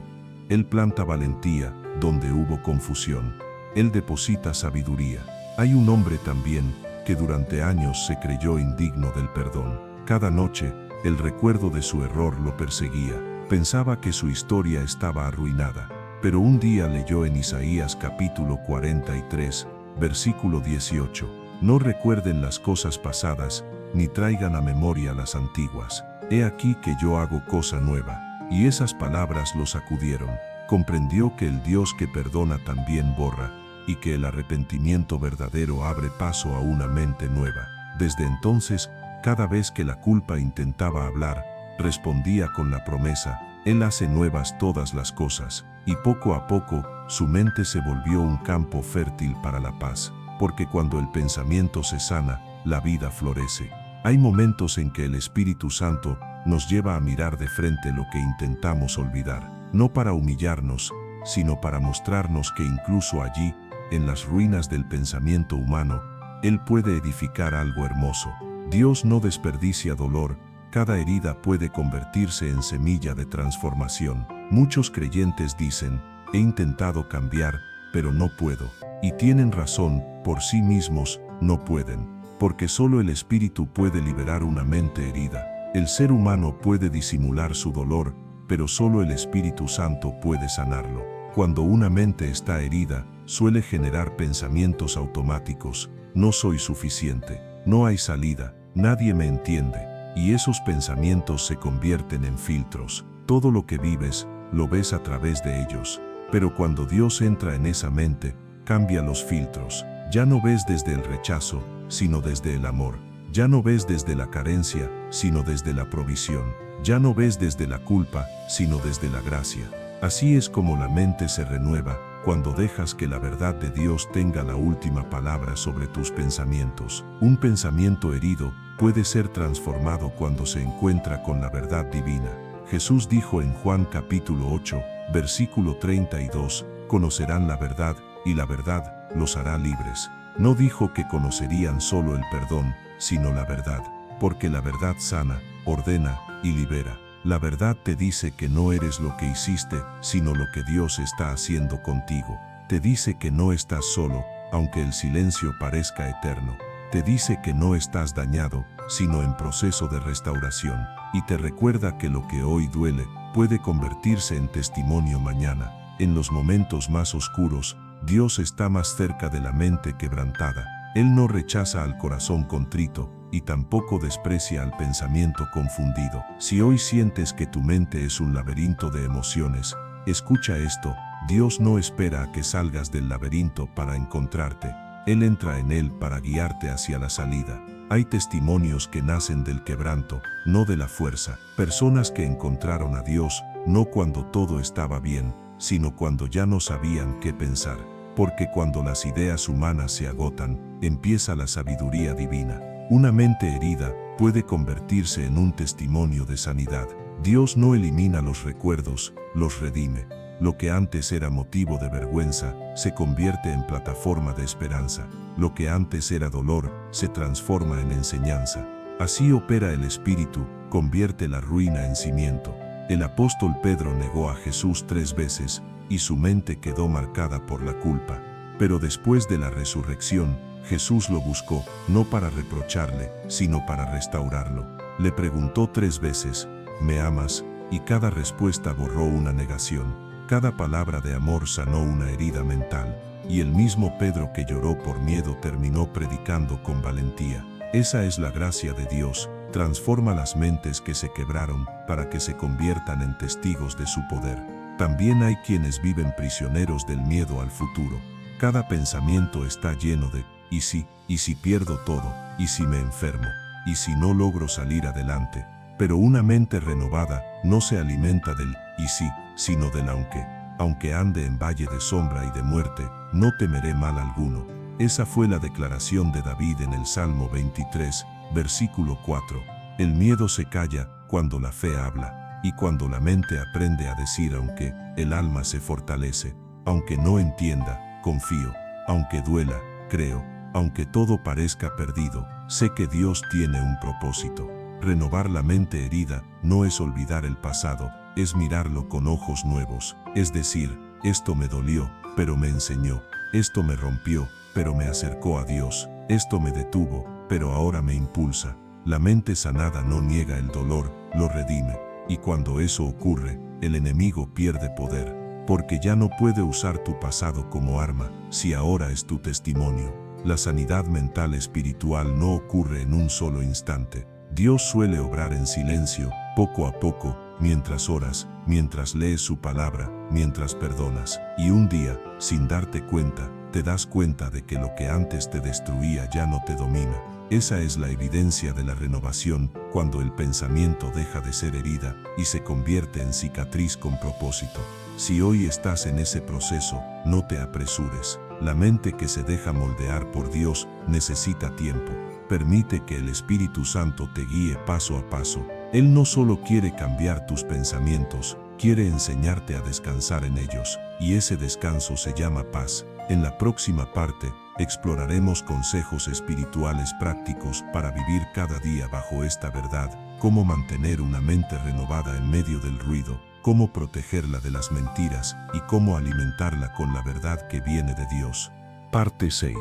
Él planta valentía, donde hubo confusión. Él deposita sabiduría. Hay un hombre también, que durante años se creyó indigno del perdón. Cada noche, el recuerdo de su error lo perseguía. Pensaba que su historia estaba arruinada. Pero un día leyó en Isaías capítulo 43, versículo 18. No recuerden las cosas pasadas, ni traigan a memoria las antiguas. He aquí que yo hago cosa nueva. Y esas palabras lo sacudieron. Comprendió que el Dios que perdona también borra, y que el arrepentimiento verdadero abre paso a una mente nueva. Desde entonces, cada vez que la culpa intentaba hablar, respondía con la promesa: Él hace nuevas todas las cosas. Y poco a poco, su mente se volvió un campo fértil para la paz, porque cuando el pensamiento se sana, la vida florece. Hay momentos en que el Espíritu Santo nos lleva a mirar de frente lo que intentamos olvidar, no para humillarnos, sino para mostrarnos que incluso allí, en las ruinas del pensamiento humano, Él puede edificar algo hermoso. Dios no desperdicia dolor. Cada herida puede convertirse en semilla de transformación. Muchos creyentes dicen: he intentado cambiar, pero no puedo. Y tienen razón, por sí mismos, no pueden. Porque solo el Espíritu puede liberar una mente herida. El ser humano puede disimular su dolor, pero solo el Espíritu Santo puede sanarlo. Cuando una mente está herida, suele generar pensamientos automáticos: no soy suficiente, no hay salida, nadie me entiende. Y esos pensamientos se convierten en filtros. Todo lo que vives, lo ves a través de ellos. Pero cuando Dios entra en esa mente, cambia los filtros. Ya no ves desde el rechazo, sino desde el amor. Ya no ves desde la carencia, sino desde la provisión. Ya no ves desde la culpa, sino desde la gracia. Así es como la mente se renueva, cuando dejas que la verdad de Dios tenga la última palabra sobre tus pensamientos. Un pensamiento herido puede ser transformado cuando se encuentra con la verdad divina. Jesús dijo en Juan capítulo 8, versículo 32, conocerán la verdad, y la verdad los hará libres. No dijo que conocerían solo el perdón, sino la verdad, porque la verdad sana, ordena y libera. La verdad te dice que no eres lo que hiciste, sino lo que Dios está haciendo contigo. Te dice que no estás solo, aunque el silencio parezca eterno. Te dice que no estás dañado, sino en proceso de restauración. Y te recuerda que lo que hoy duele, puede convertirse en testimonio mañana. En los momentos más oscuros, Dios está más cerca de la mente quebrantada. Él no rechaza al corazón contrito, y tampoco desprecia al pensamiento confundido. Si hoy sientes que tu mente es un laberinto de emociones, escucha esto: Dios no espera a que salgas del laberinto para encontrarte. Él entra en él para guiarte hacia la salida. Hay testimonios que nacen del quebranto, no de la fuerza. Personas que encontraron a Dios, no cuando todo estaba bien, sino cuando ya no sabían qué pensar. Porque cuando las ideas humanas se agotan, empieza la sabiduría divina. Una mente herida puede convertirse en un testimonio de sanidad. Dios no elimina los recuerdos, los redime. Lo que antes era motivo de vergüenza, se convierte en plataforma de esperanza. Lo que antes era dolor, se transforma en enseñanza. Así opera el Espíritu, convierte la ruina en cimiento. El apóstol Pedro negó a Jesús 3 veces, y su mente quedó marcada por la culpa. Pero después de la resurrección, Jesús lo buscó, no para reprocharle, sino para restaurarlo. Le preguntó 3 veces: ¿me amas? Y cada respuesta borró una negación. Cada palabra de amor sanó una herida mental. Y el mismo Pedro que lloró por miedo terminó predicando con valentía. Esa es la gracia de Dios. Transforma las mentes que se quebraron para que se conviertan en testigos de su poder. También hay quienes viven prisioneros del miedo al futuro. Cada pensamiento está lleno de ¿y si pierdo todo? ¿Y si me enfermo? ¿Y si no logro salir adelante? Pero una mente renovada no se alimenta del ¿y si?, sino del aunque. Aunque ande en valle de sombra y de muerte, no temeré mal alguno. Esa fue la declaración de David en el Salmo 23, versículo 4. El miedo se calla cuando la fe habla. Y cuando la mente aprende a decir aunque, el alma se fortalece. Aunque no entienda, confío. Aunque duela, creo. Aunque todo parezca perdido, sé que Dios tiene un propósito. Renovar la mente herida no es olvidar el pasado, es mirarlo con ojos nuevos. Es decir, esto me dolió, pero me enseñó. Esto me rompió, pero me acercó a Dios. Esto me detuvo, pero ahora me impulsa. La mente sanada no niega el dolor, lo redime. Y cuando eso ocurre, el enemigo pierde poder, porque ya no puede usar tu pasado como arma, si ahora es tu testimonio. La sanidad mental espiritual no ocurre en un solo instante. Dios suele obrar en silencio, poco a poco, mientras oras, mientras lees su palabra, mientras perdonas. Y un día, sin darte cuenta, te das cuenta de que lo que antes te destruía ya no te domina. Esa es la evidencia de la renovación, cuando el pensamiento deja de ser herida y se convierte en cicatriz con propósito. Si hoy estás en ese proceso, no te apresures. La mente que se deja moldear por Dios necesita tiempo. Permite que el Espíritu Santo te guíe paso a paso. Él no solo quiere cambiar tus pensamientos, quiere enseñarte a descansar en ellos, y ese descanso se llama paz. En la próxima parte, exploraremos consejos espirituales prácticos para vivir cada día bajo esta verdad, cómo mantener una mente renovada en medio del ruido, cómo protegerla de las mentiras y cómo alimentarla con la verdad que viene de Dios. Parte 6.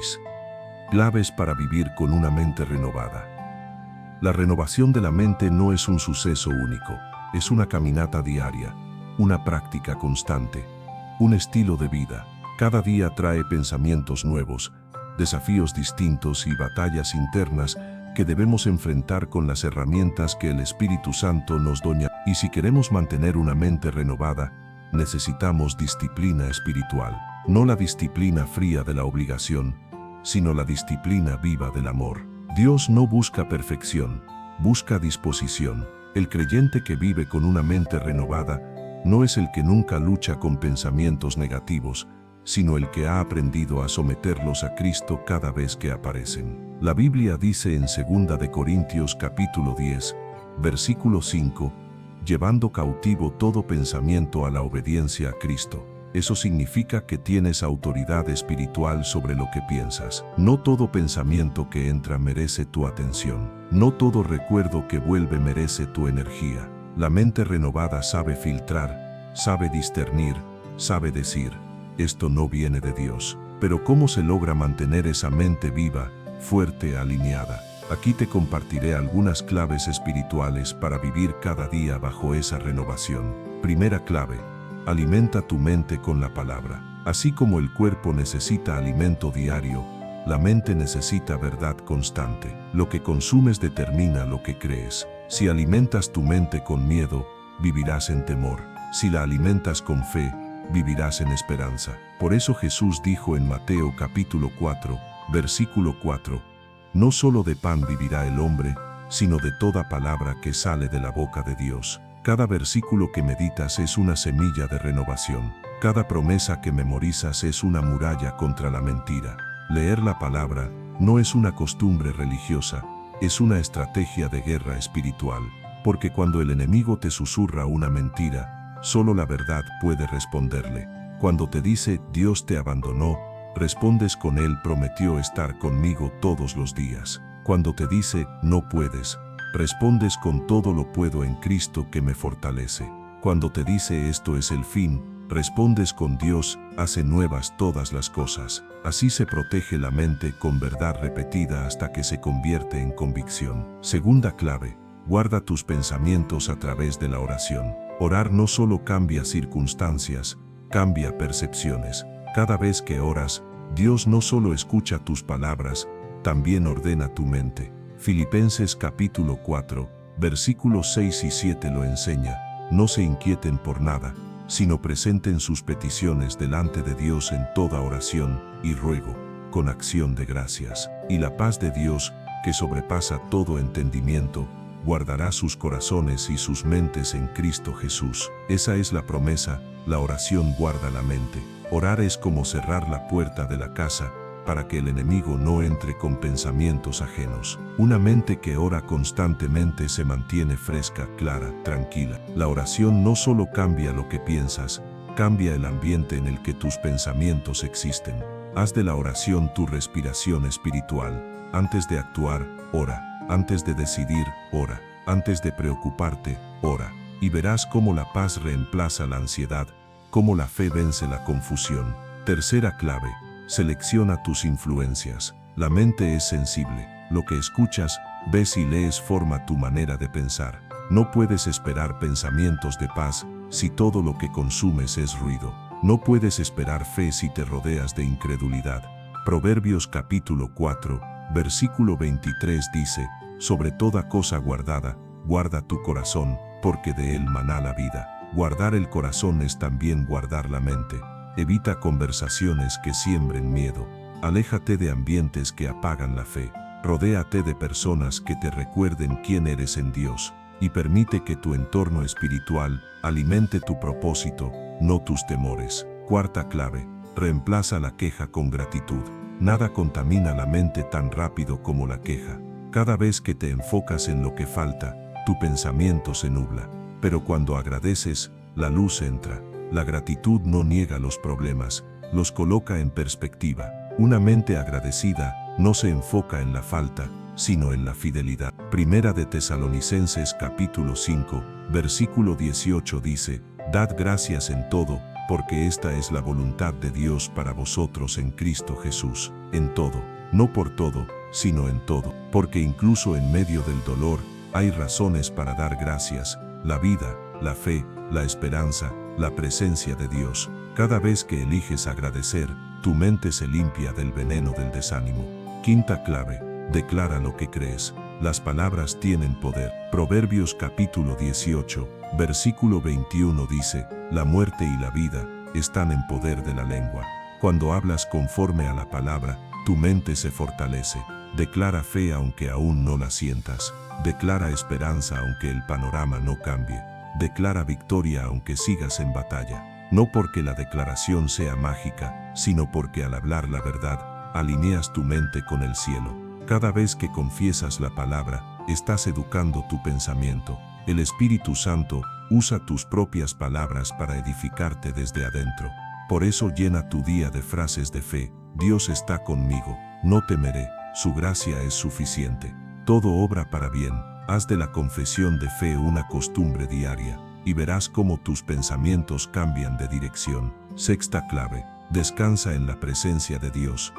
Claves para vivir con una mente renovada. La renovación de la mente no es un suceso único, es una caminata diaria, una práctica constante, un estilo de vida. Cada día trae pensamientos nuevos, desafíos distintos y batallas internas que debemos enfrentar con las herramientas que el Espíritu Santo nos da. Y si queremos mantener una mente renovada, necesitamos disciplina espiritual. No la disciplina fría de la obligación, sino la disciplina viva del amor. Dios no busca perfección, busca disposición. El creyente que vive con una mente renovada no es el que nunca lucha con pensamientos negativos, sino el que ha aprendido a someterlos a Cristo cada vez que aparecen. La Biblia dice en 2 de Corintios capítulo 10, versículo 5, llevando cautivo todo pensamiento a la obediencia a Cristo. Eso significa que tienes autoridad espiritual sobre lo que piensas. No todo pensamiento que entra merece tu atención. No todo recuerdo que vuelve merece tu energía. La mente renovada sabe filtrar, sabe discernir, sabe decir, esto no viene de Dios. Pero ¿cómo se logra mantener esa mente viva, fuerte, alineada? Aquí te compartiré algunas claves espirituales para vivir cada día bajo esa renovación. Primera clave: alimenta tu mente con la palabra. Así como el cuerpo necesita alimento diario, la mente necesita verdad constante. Lo que consumes determina lo que crees. Si alimentas tu mente con miedo, vivirás en temor. Si la alimentas con fe, vivirás en esperanza. Por eso Jesús dijo en Mateo capítulo 4, versículo 4, no solo de pan vivirá el hombre, sino de toda palabra que sale de la boca de Dios. Cada versículo que meditas es una semilla de renovación. Cada promesa que memorizas es una muralla contra la mentira. Leer la palabra no es una costumbre religiosa, es una estrategia de guerra espiritual. Porque cuando el enemigo te susurra una mentira, solo la verdad puede responderle. Cuando te dice Dios te abandonó, respondes con Él prometió estar conmigo todos los días. Cuando te dice no puedes, respondes con todo lo puedo en Cristo que me fortalece. Cuando te dice esto es el fin, respondes con Dios hace nuevas todas las cosas. Así se protege la mente con verdad repetida hasta que se convierte en convicción. Segunda clave: guarda tus pensamientos a través de la oración. Orar no solo cambia circunstancias, cambia percepciones. Cada vez que oras, Dios no solo escucha tus palabras, también ordena tu mente. Filipenses capítulo 4, versículos 6 y 7 lo enseña. No se inquieten por nada, sino presenten sus peticiones delante de Dios en toda oración y ruego, con acción de gracias. Y la paz de Dios, que sobrepasa todo entendimiento, guardará sus corazones y sus mentes en Cristo Jesús. Esa es la promesa, la oración guarda la mente. Orar es como cerrar la puerta de la casa para que el enemigo no entre con pensamientos ajenos. Una mente que ora constantemente se mantiene fresca, clara, tranquila. La oración no solo cambia lo que piensas, cambia el ambiente en el que tus pensamientos existen. Haz de la oración tu respiración espiritual. Antes de actuar, ora. Antes de decidir, ora. Antes de preocuparte, ora. Y verás cómo la paz reemplaza la ansiedad, cómo la fe vence la confusión. Tercera clave. Selecciona tus influencias. La mente es sensible. Lo que escuchas, ves y lees forma tu manera de pensar. No puedes esperar pensamientos de paz si todo lo que consumes es ruido. No puedes esperar fe si te rodeas de incredulidad. Proverbios capítulo 4, versículo 23 dice: sobre toda cosa guardada, guarda tu corazón, porque de él maná la vida. Guardar el corazón es también guardar la mente. Evita conversaciones que siembren miedo. Aléjate de ambientes que apagan la fe. Rodéate de personas que te recuerden quién eres en Dios. Y permite que tu entorno espiritual alimente tu propósito, no tus temores. Cuarta clave. Reemplaza la queja con gratitud. Nada contamina la mente tan rápido como la queja. Cada vez que te enfocas en lo que falta, tu pensamiento se nubla. Pero cuando agradeces, la luz entra. La gratitud no niega los problemas, los coloca en perspectiva. Una mente agradecida no se enfoca en la falta, sino en la fidelidad. Primera de Tesalonicenses capítulo 5, versículo 18 dice: Dad gracias en todo, porque esta es la voluntad de Dios para vosotros en Cristo Jesús. En todo, no por todo, sino en todo. Porque incluso en medio del dolor, hay razones para dar gracias: la vida, la fe, la esperanza, la presencia de Dios. Cada vez que eliges agradecer, tu mente se limpia del veneno del desánimo. Quinta clave. Declara lo que crees. Las palabras tienen poder. Proverbios capítulo 18, versículo 21 dice: la muerte y la vida están en poder de la lengua. Cuando hablas conforme a la palabra, tu mente se fortalece. Declara fe aunque aún no la sientas. Declara esperanza aunque el panorama no cambie. Declara victoria aunque sigas en batalla. No porque la declaración sea mágica, sino porque al hablar la verdad, alineas tu mente con el cielo. Cada vez que confiesas la palabra, estás educando tu pensamiento. El Espíritu Santo usa tus propias palabras para edificarte desde adentro. Por eso llena tu día de frases de fe. Dios está conmigo, no temeré, su gracia es suficiente. Todo obra para bien. Haz de la confesión de fe una costumbre diaria, y verás cómo tus pensamientos cambian de dirección. Sexta clave. Descansa en la presencia de Dios.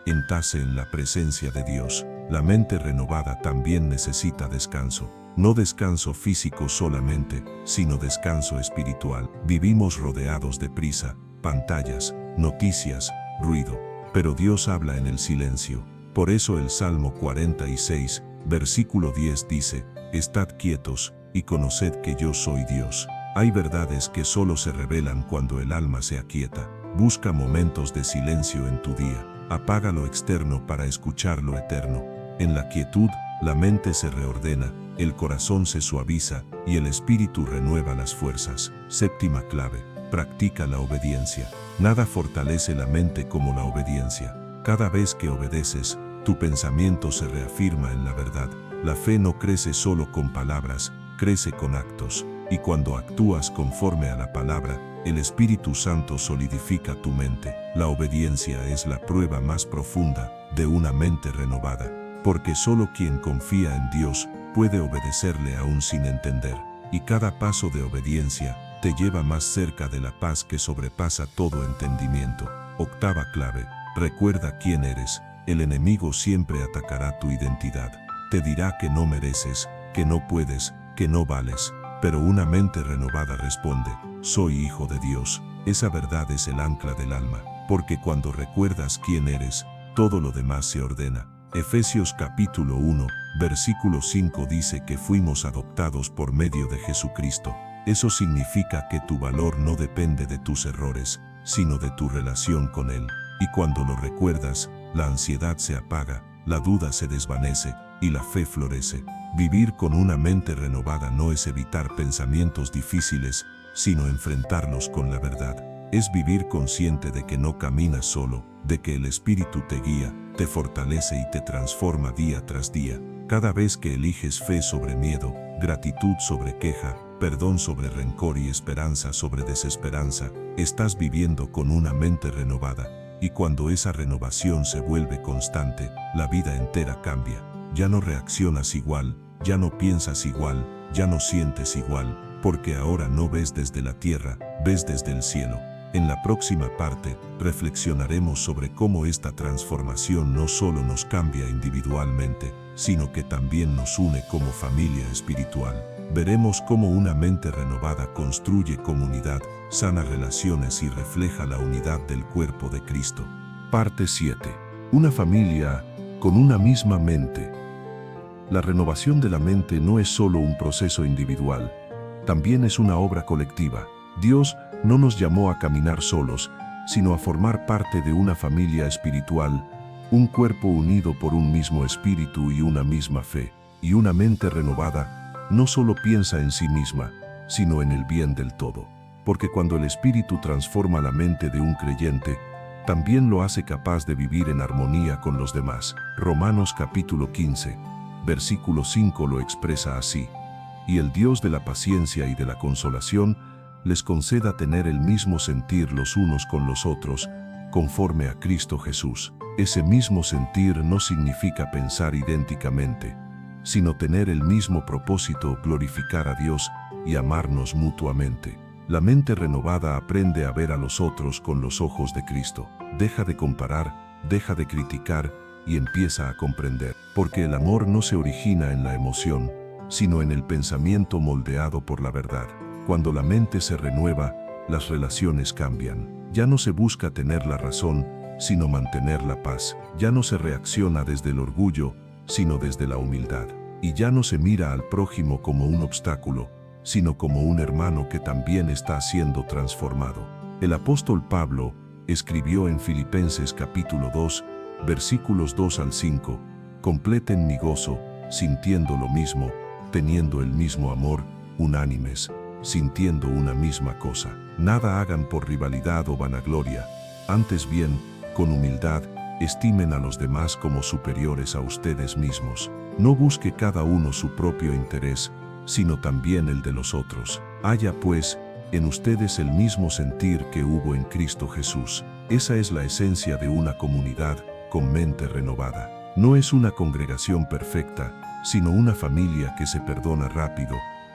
Entase en la presencia de Dios. La mente renovada también necesita descanso. No descanso físico solamente, sino descanso espiritual. Vivimos rodeados de prisa, pantallas, noticias, ruido. Pero Dios habla en el silencio. Por eso el Salmo 46, versículo 10 dice: Estad quietos, y conoced que yo soy Dios. Hay verdades que solo se revelan cuando el alma se aquieta. Busca momentos de silencio en tu día. Apaga lo externo para escuchar lo eterno. En la quietud, la mente se reordena, el corazón se suaviza y el espíritu renueva las fuerzas. Séptima clave. Practica la obediencia. Nada fortalece la mente como la obediencia. Cada vez que obedeces, tu pensamiento se reafirma en la verdad. La fe no crece solo con palabras, crece con actos. Y cuando actúas conforme a la palabra, el Espíritu Santo solidifica tu mente. La obediencia es la prueba más profunda de una mente renovada, porque solo quien confía en Dios puede obedecerle aún sin entender. Y cada paso de obediencia te lleva más cerca de la paz que sobrepasa todo entendimiento. Octava clave. Recuerda quién eres. El enemigo siempre atacará tu identidad. Te dirá que no mereces, que no puedes, que no vales. Pero una mente renovada responde: soy hijo de Dios. Esa verdad es el ancla del alma, porque cuando recuerdas quién eres, todo lo demás se ordena. Efesios capítulo 1, versículo 5 dice que fuimos adoptados por medio de Jesucristo. Eso significa que tu valor no depende de tus errores, sino de tu relación con Él. Y cuando lo recuerdas, la ansiedad se apaga, la duda se desvanece y la fe florece. Vivir con una mente renovada no es evitar pensamientos difíciles, sino enfrentarlos con la verdad. Es vivir consciente de que no caminas solo, de que el Espíritu te guía, te fortalece y te transforma día tras día. Cada vez que eliges fe sobre miedo, gratitud sobre queja, perdón sobre rencor y esperanza sobre desesperanza, estás viviendo con una mente renovada. Y cuando esa renovación se vuelve constante, la vida entera cambia. Ya no reaccionas igual, ya no piensas igual, ya no sientes igual, porque ahora no ves desde la tierra, ves desde el cielo. En la próxima parte, reflexionaremos sobre cómo esta transformación no solo nos cambia individualmente, sino que también nos une como familia espiritual. Veremos cómo una mente renovada construye comunidad, sana relaciones y refleja la unidad del cuerpo de Cristo. Parte 7. Una familia con una misma mente. La renovación de la mente no es solo un proceso individual, también es una obra colectiva. Dios no nos llamó a caminar solos, sino a formar parte de una familia espiritual, un cuerpo unido por un mismo espíritu y una misma fe, y una mente renovada no solo piensa en sí misma, sino en el bien del todo. Porque cuando el Espíritu transforma la mente de un creyente, también lo hace capaz de vivir en armonía con los demás. Romanos capítulo 15, versículo 5 lo expresa así: y el Dios de la paciencia y de la consolación les conceda tener el mismo sentir los unos con los otros, conforme a Cristo Jesús. Ese mismo sentir no significa pensar idénticamente, sino tener el mismo propósito, glorificar a Dios y amarnos mutuamente. La mente renovada aprende a ver a los otros con los ojos de Cristo. Deja de comparar, deja de criticar y empieza a comprender. Porque el amor no se origina en la emoción, sino en el pensamiento moldeado por la verdad. Cuando la mente se renueva, las relaciones cambian. Ya no se busca tener la razón, sino mantener la paz. Ya no se reacciona desde el orgullo, sino desde la humildad. Y ya no se mira al prójimo como un obstáculo, sino como un hermano que también está siendo transformado. El apóstol Pablo escribió en Filipenses capítulo 2, versículos 2 al 5, completen mi gozo, sintiendo lo mismo, teniendo el mismo amor, unánimes, sintiendo una misma cosa. Nada hagan por rivalidad o vanagloria, antes bien, con humildad, estimen a los demás como superiores a ustedes mismos. No busque cada uno su propio interés, sino también el de los otros. Haya pues en ustedes el mismo sentir que hubo en Cristo Jesús. Esa es la esencia de una comunidad con mente renovada. No es una congregación perfecta, sino una familia que se perdona rápido,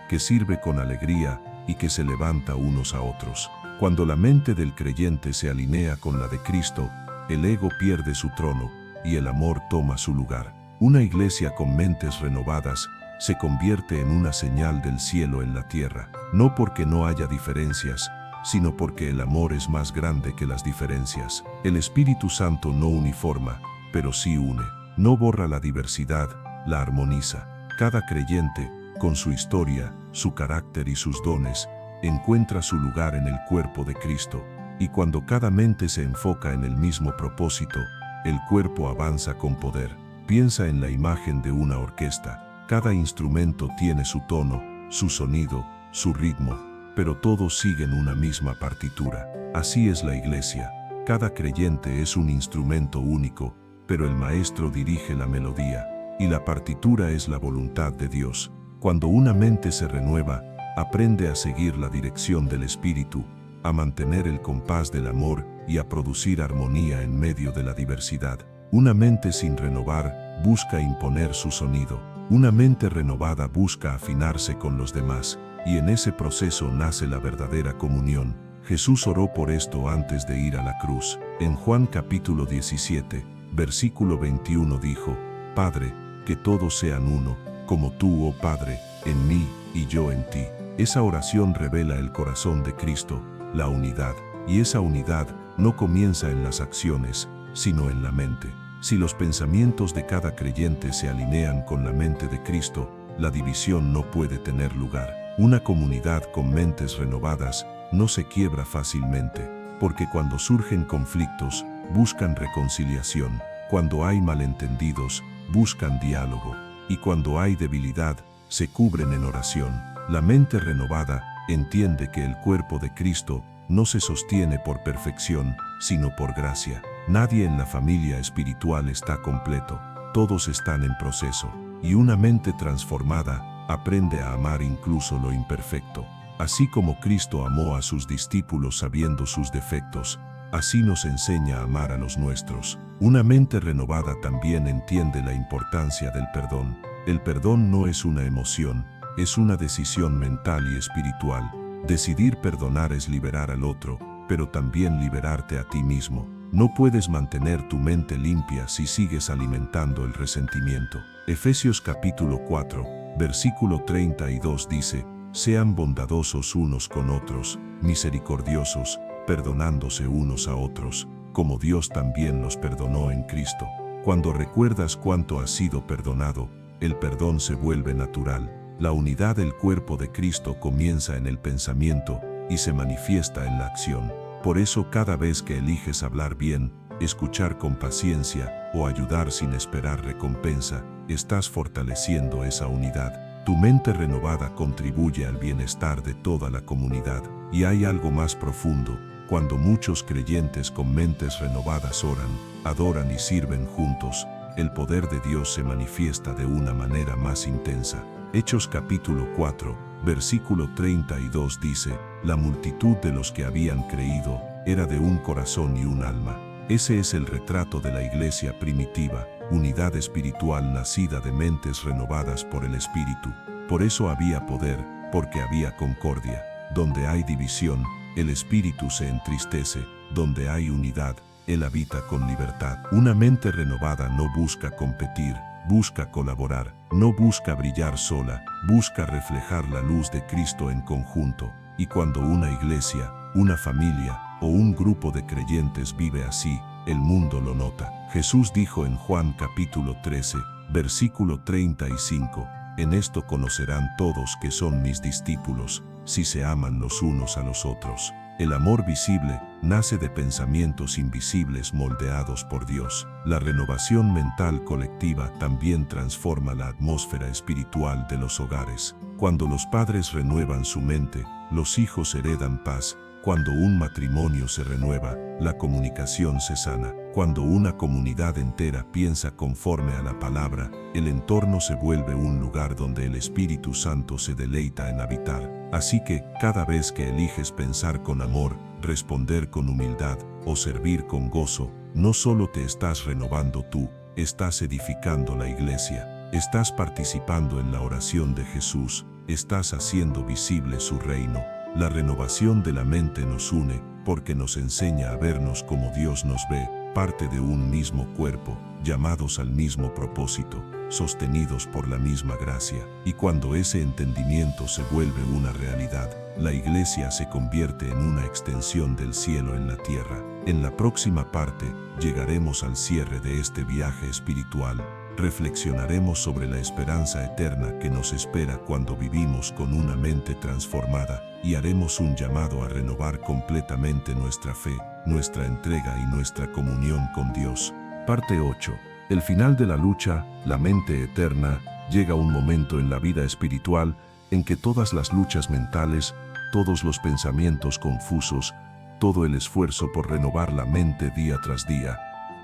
que sirve con alegría y que se levanta unos a otros. Cuando la mente del creyente se alinea con la de Cristo, el ego pierde su trono y el amor toma su lugar. Una iglesia con mentes renovadas se convierte en una señal del cielo en la tierra, no porque no haya diferencias, sino porque el amor es más grande que las diferencias. El Espíritu Santo no uniforma, pero sí une. No borra la diversidad, la armoniza. Cada creyente, con su historia, su carácter y sus dones, encuentra su lugar en el cuerpo de Cristo. Y cuando cada mente se enfoca en el mismo propósito, el cuerpo avanza con poder. Piensa en la imagen de una orquesta. Cada instrumento tiene su tono, su sonido, su ritmo, pero todos siguen una misma partitura. Así es la iglesia. Cada creyente es un instrumento único, pero el maestro dirige la melodía, y la partitura es la voluntad de Dios. Cuando una mente se renueva, aprende a seguir la dirección del Espíritu, a mantener el compás del amor y a producir armonía en medio de la diversidad. Una mente sin renovar busca imponer su sonido. Una mente renovada busca afinarse con los demás, y en ese proceso nace la verdadera comunión. Jesús oró por esto antes de ir a la cruz. En Juan capítulo 17, versículo 21 dijo: Padre, que todos sean uno, como tú, oh Padre, en mí y yo en ti. Esa oración revela el corazón de Cristo, la unidad, y esa unidad no comienza en las acciones, sino en la mente. Si los pensamientos de cada creyente se alinean con la mente de Cristo, la división no puede tener lugar. Una comunidad con mentes renovadas no se quiebra fácilmente, porque cuando surgen conflictos, buscan reconciliación. Cuando hay malentendidos, buscan diálogo. Y cuando hay debilidad, se cubren en oración. La mente renovada entiende que el cuerpo de Cristo no se sostiene por perfección, sino por gracia. Nadie en la familia espiritual está completo, todos están en proceso, y una mente transformada aprende a amar incluso lo imperfecto. Así como Cristo amó a sus discípulos sabiendo sus defectos, así nos enseña a amar a los nuestros. Una mente renovada también entiende la importancia del perdón. El perdón no es una emoción, es una decisión mental y espiritual. Decidir perdonar es liberar al otro, pero también liberarte a ti mismo. No puedes mantener tu mente limpia si sigues alimentando el resentimiento. Efesios capítulo 4, versículo 32 dice: sean bondadosos unos con otros, misericordiosos, perdonándose unos a otros, como Dios también los perdonó en Cristo. Cuando recuerdas cuánto has sido perdonado, el perdón se vuelve natural. La unidad del cuerpo de Cristo comienza en el pensamiento y se manifiesta en la acción. Por eso cada vez que eliges hablar bien, escuchar con paciencia o ayudar sin esperar recompensa, estás fortaleciendo esa unidad. Tu mente renovada contribuye al bienestar de toda la comunidad. Y hay algo más profundo: cuando muchos creyentes con mentes renovadas oran, adoran y sirven juntos, el poder de Dios se manifiesta de una manera más intensa. Hechos capítulo 4, versículo 32 dice: la multitud de los que habían creído era de un corazón y un alma. Ese es el retrato de la iglesia primitiva, unidad espiritual nacida de mentes renovadas por el Espíritu. Por eso había poder, porque había concordia. Donde hay división, el Espíritu se entristece. Donde hay unidad, Él habita con libertad. Una mente renovada no busca competir, busca colaborar. No busca brillar sola, busca reflejar la luz de Cristo en conjunto. Y cuando una iglesia, una familia o un grupo de creyentes vive así, el mundo lo nota. Jesús dijo en Juan capítulo 13, versículo 35: en esto conocerán todos que son mis discípulos, si se aman los unos a los otros. El amor visible nace de pensamientos invisibles moldeados por Dios. La renovación mental colectiva también transforma la atmósfera espiritual de los hogares. Cuando los padres renuevan su mente, los hijos heredan paz. Cuando un matrimonio se renueva, la comunicación se sana. Cuando una comunidad entera piensa conforme a la palabra, el entorno se vuelve un lugar donde el Espíritu Santo se deleita en habitar. Así que, cada vez que eliges pensar con amor, responder con humildad o servir con gozo, no solo te estás renovando tú, estás edificando la iglesia, estás participando en la oración de Jesús, estás haciendo visible su reino. La renovación de la mente nos une, porque nos enseña a vernos como Dios nos ve, parte de un mismo cuerpo, llamados al mismo propósito, sostenidos por la misma gracia. Y cuando ese entendimiento se vuelve una realidad, la iglesia se convierte en una extensión del cielo en la tierra. En la próxima parte, llegaremos al cierre de este viaje espiritual. Reflexionaremos sobre la esperanza eterna que nos espera cuando vivimos con una mente transformada, y haremos un llamado a renovar completamente nuestra fe, nuestra entrega y nuestra comunión con Dios. Parte 8. El final de la lucha, la mente eterna. Llega un momento en la vida espiritual en que todas las luchas mentales, todos los pensamientos confusos, todo el esfuerzo por renovar la mente día tras día,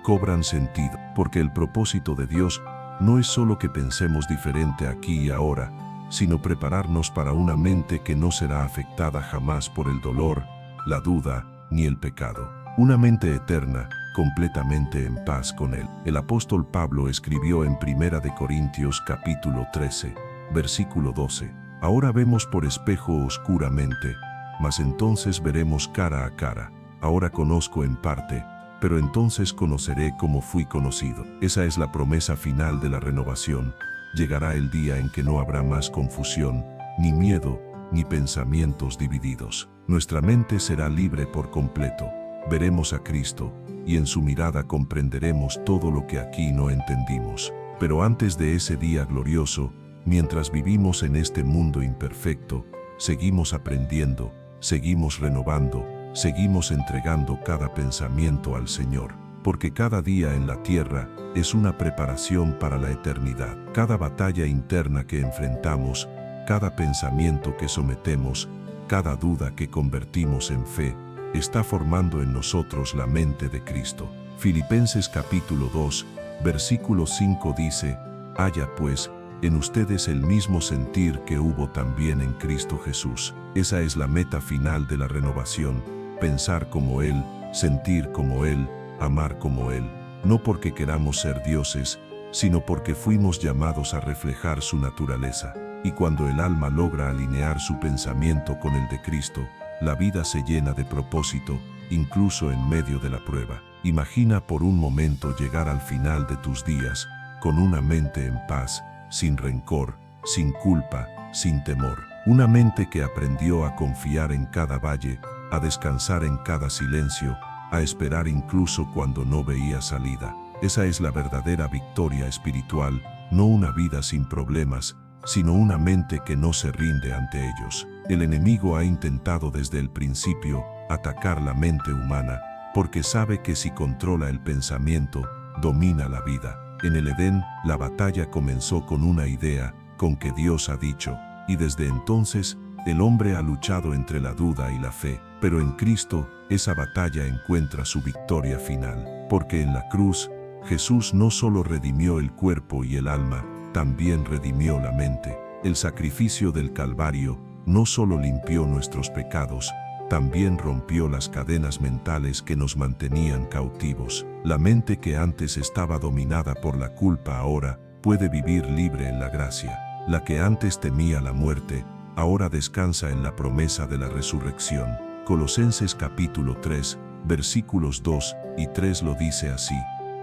cobran sentido, porque el propósito de Dios no es solo que pensemos diferente aquí y ahora, sino prepararnos para una mente que no será afectada jamás por el dolor, la duda, ni el pecado. Una mente eterna, completamente en paz con Él. El apóstol Pablo escribió en 1 de Corintios capítulo 13, versículo 12: ahora vemos por espejo oscuramente, mas entonces veremos cara a cara. Ahora conozco en parte, pero entonces conoceré como fui conocido. Esa es la promesa final de la renovación. Llegará el día en que no habrá más confusión, ni miedo, ni pensamientos divididos. Nuestra mente será libre por completo. Veremos a Cristo, y en su mirada comprenderemos todo lo que aquí no entendimos. Pero antes de ese día glorioso, mientras vivimos en este mundo imperfecto, seguimos aprendiendo, seguimos renovando, seguimos entregando cada pensamiento al Señor, porque cada día en la tierra es una preparación para la eternidad. Cada batalla interna que enfrentamos, cada pensamiento que sometemos, cada duda que convertimos en fe, está formando en nosotros la mente de Cristo. Filipenses capítulo 2, versículo 5 dice: haya pues en ustedes el mismo sentir que hubo también en Cristo Jesús. Esa es la meta final de la renovación: pensar como Él, sentir como Él, amar como Él. No porque queramos ser dioses, sino porque fuimos llamados a reflejar su naturaleza. Y cuando el alma logra alinear su pensamiento con el de Cristo, la vida se llena de propósito, incluso en medio de la prueba. Imagina por un momento llegar al final de tus días con una mente en paz, sin rencor, sin culpa, sin temor. Una mente que aprendió a confiar en cada valle, a descansar en cada silencio, a esperar incluso cuando no veía salida. Esa es la verdadera victoria espiritual, no una vida sin problemas, sino una mente que no se rinde ante ellos. El enemigo ha intentado desde el principio atacar la mente humana, porque sabe que si controla el pensamiento, domina la vida. En el Edén, la batalla comenzó con una idea, con que Dios ha dicho, y desde entonces, el hombre ha luchado entre la duda y la fe. Pero en Cristo, esa batalla encuentra su victoria final, porque en la cruz, Jesús no solo redimió el cuerpo y el alma, también redimió la mente. El sacrificio del Calvario no solo limpió nuestros pecados, también rompió las cadenas mentales que nos mantenían cautivos. La mente que antes estaba dominada por la culpa ahora puede vivir libre en la gracia. La que antes temía la muerte, ahora descansa en la promesa de la resurrección. Colosenses capítulo 3, versículos 2 y 3 lo dice así: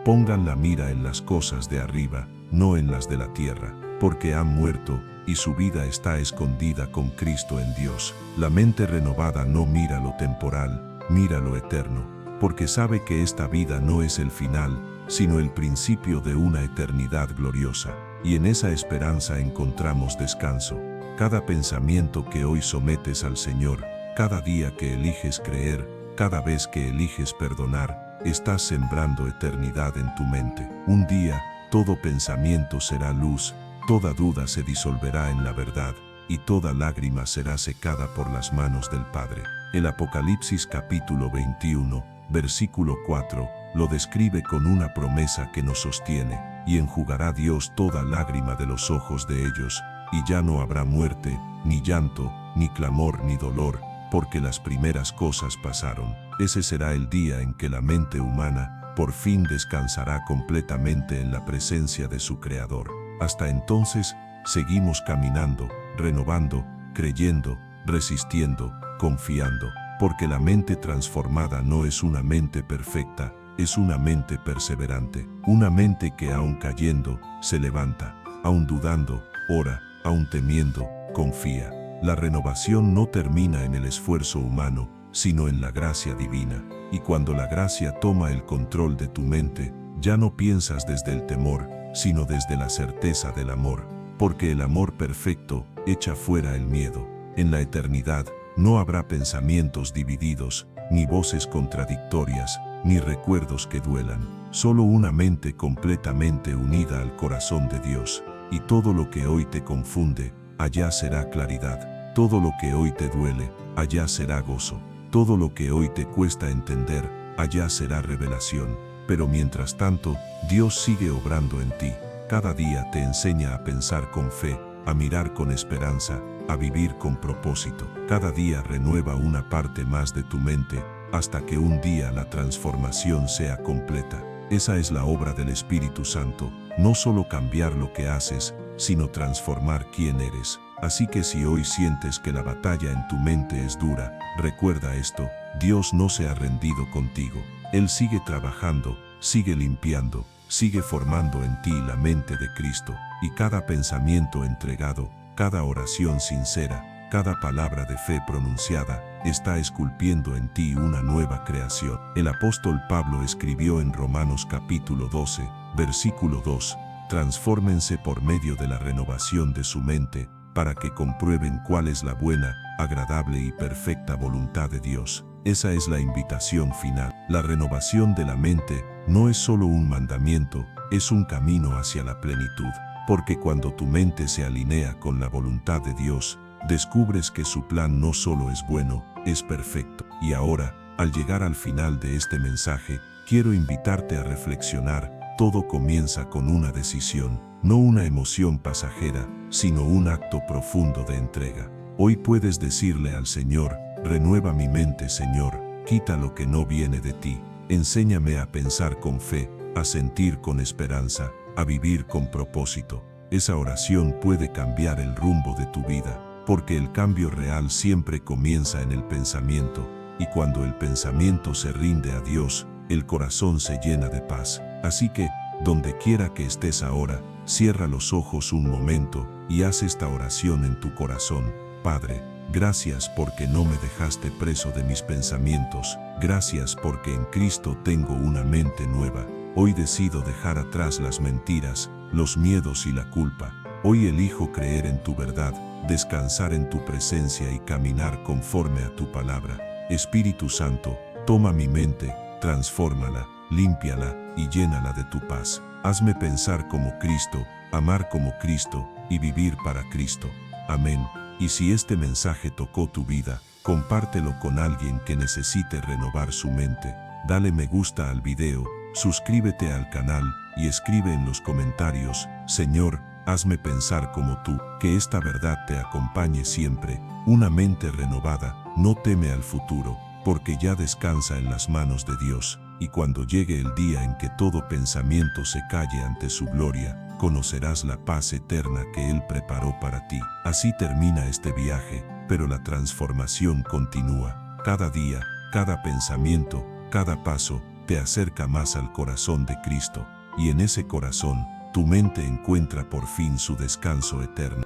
pongan la mira en las cosas de arriba, no en las de la tierra, porque han muerto, y su vida está escondida con Cristo en Dios. La mente renovada no mira lo temporal, mira lo eterno, porque sabe que esta vida no es el final, sino el principio de una eternidad gloriosa. Y en esa esperanza encontramos descanso. Cada pensamiento que hoy sometes al Señor, cada día que eliges creer, cada vez que eliges perdonar, estás sembrando eternidad en tu mente. Un día, todo pensamiento será luz, toda duda se disolverá en la verdad, y toda lágrima será secada por las manos del Padre. El Apocalipsis capítulo 21, versículo 4, lo describe con una promesa que nos sostiene: y enjugará Dios toda lágrima de los ojos de ellos, y ya no habrá muerte, ni llanto, ni clamor, ni dolor, porque las primeras cosas pasaron. Ese será el día en que la mente humana por fin descansará completamente en la presencia de su Creador. Hasta entonces, seguimos caminando, renovando, creyendo, resistiendo, confiando, porque la mente transformada no es una mente perfecta, es una mente perseverante, una mente que aun cayendo, se levanta, aun dudando, ora, aun temiendo, confía. La renovación no termina en el esfuerzo humano, sino en la gracia divina. Y cuando la gracia toma el control de tu mente, ya no piensas desde el temor, sino desde la certeza del amor, porque el amor perfecto echa fuera el miedo. En la eternidad no habrá pensamientos divididos, ni voces contradictorias, ni recuerdos que duelan, solo una mente completamente unida al corazón de Dios. Y todo lo que hoy te confunde, allá será claridad. Todo lo que hoy te duele, allá será gozo. Todo lo que hoy te cuesta entender, allá será revelación. Pero mientras tanto, Dios sigue obrando en ti. Cada día te enseña a pensar con fe, a mirar con esperanza, a vivir con propósito. Cada día renueva una parte más de tu mente, hasta que un día la transformación sea completa. Esa es la obra del Espíritu Santo, no solo cambiar lo que haces, sino transformar quién eres. Así que si hoy sientes que la batalla en tu mente es dura, recuerda esto: Dios no se ha rendido contigo. Él sigue trabajando, sigue limpiando, sigue formando en ti la mente de Cristo, y cada pensamiento entregado, cada oración sincera, cada palabra de fe pronunciada, está esculpiendo en ti una nueva creación. El apóstol Pablo escribió en Romanos capítulo 12, versículo 2, transfórmense por medio de la renovación de su mente, para que comprueben cuál es la buena, agradable y perfecta voluntad de Dios. Esa es la invitación final. La renovación de la mente no es solo un mandamiento, es un camino hacia la plenitud. Porque cuando tu mente se alinea con la voluntad de Dios, descubres que su plan no solo es bueno, es perfecto. Y ahora, Al llegar al final de este mensaje, quiero invitarte a reflexionar. Todo comienza con una decisión, no una emoción pasajera, sino un acto profundo de entrega. Hoy puedes decirle al Señor: renueva mi mente, Señor, quita lo que no viene de ti. Enséñame a pensar con fe, a sentir con esperanza, a vivir con propósito. Esa oración puede cambiar el rumbo de tu vida, porque el cambio real siempre comienza en el pensamiento, y cuando el pensamiento se rinde a Dios, el corazón se llena de paz. Así que, donde quiera que estés ahora, cierra los ojos un momento y haz esta oración en tu corazón. Padre, gracias porque no me dejaste preso de mis pensamientos. Gracias porque en Cristo tengo una mente nueva. Hoy decido dejar atrás las mentiras, los miedos y la culpa. Hoy elijo creer en tu verdad, descansar en tu presencia y caminar conforme a tu palabra. Espíritu Santo, toma mi mente, transfórmala, límpiala y llénala de tu paz. Hazme pensar como Cristo, amar como Cristo y vivir para Cristo. Amén. Y si este mensaje tocó tu vida, compártelo con alguien que necesite renovar su mente. Dale me gusta al video, suscríbete al canal y escribe en los comentarios: Señor, hazme pensar como tú. Que esta verdad te acompañe siempre. Una mente renovada no teme al futuro, porque ya descansa en las manos de Dios. Y cuando llegue el día en que todo pensamiento se calle ante su gloria, conocerás la paz eterna que Él preparó para ti. Así termina este viaje, pero la transformación continúa. Cada día, cada pensamiento, cada paso, te acerca más al corazón de Cristo. Y en ese corazón, tu mente encuentra por fin su descanso eterno.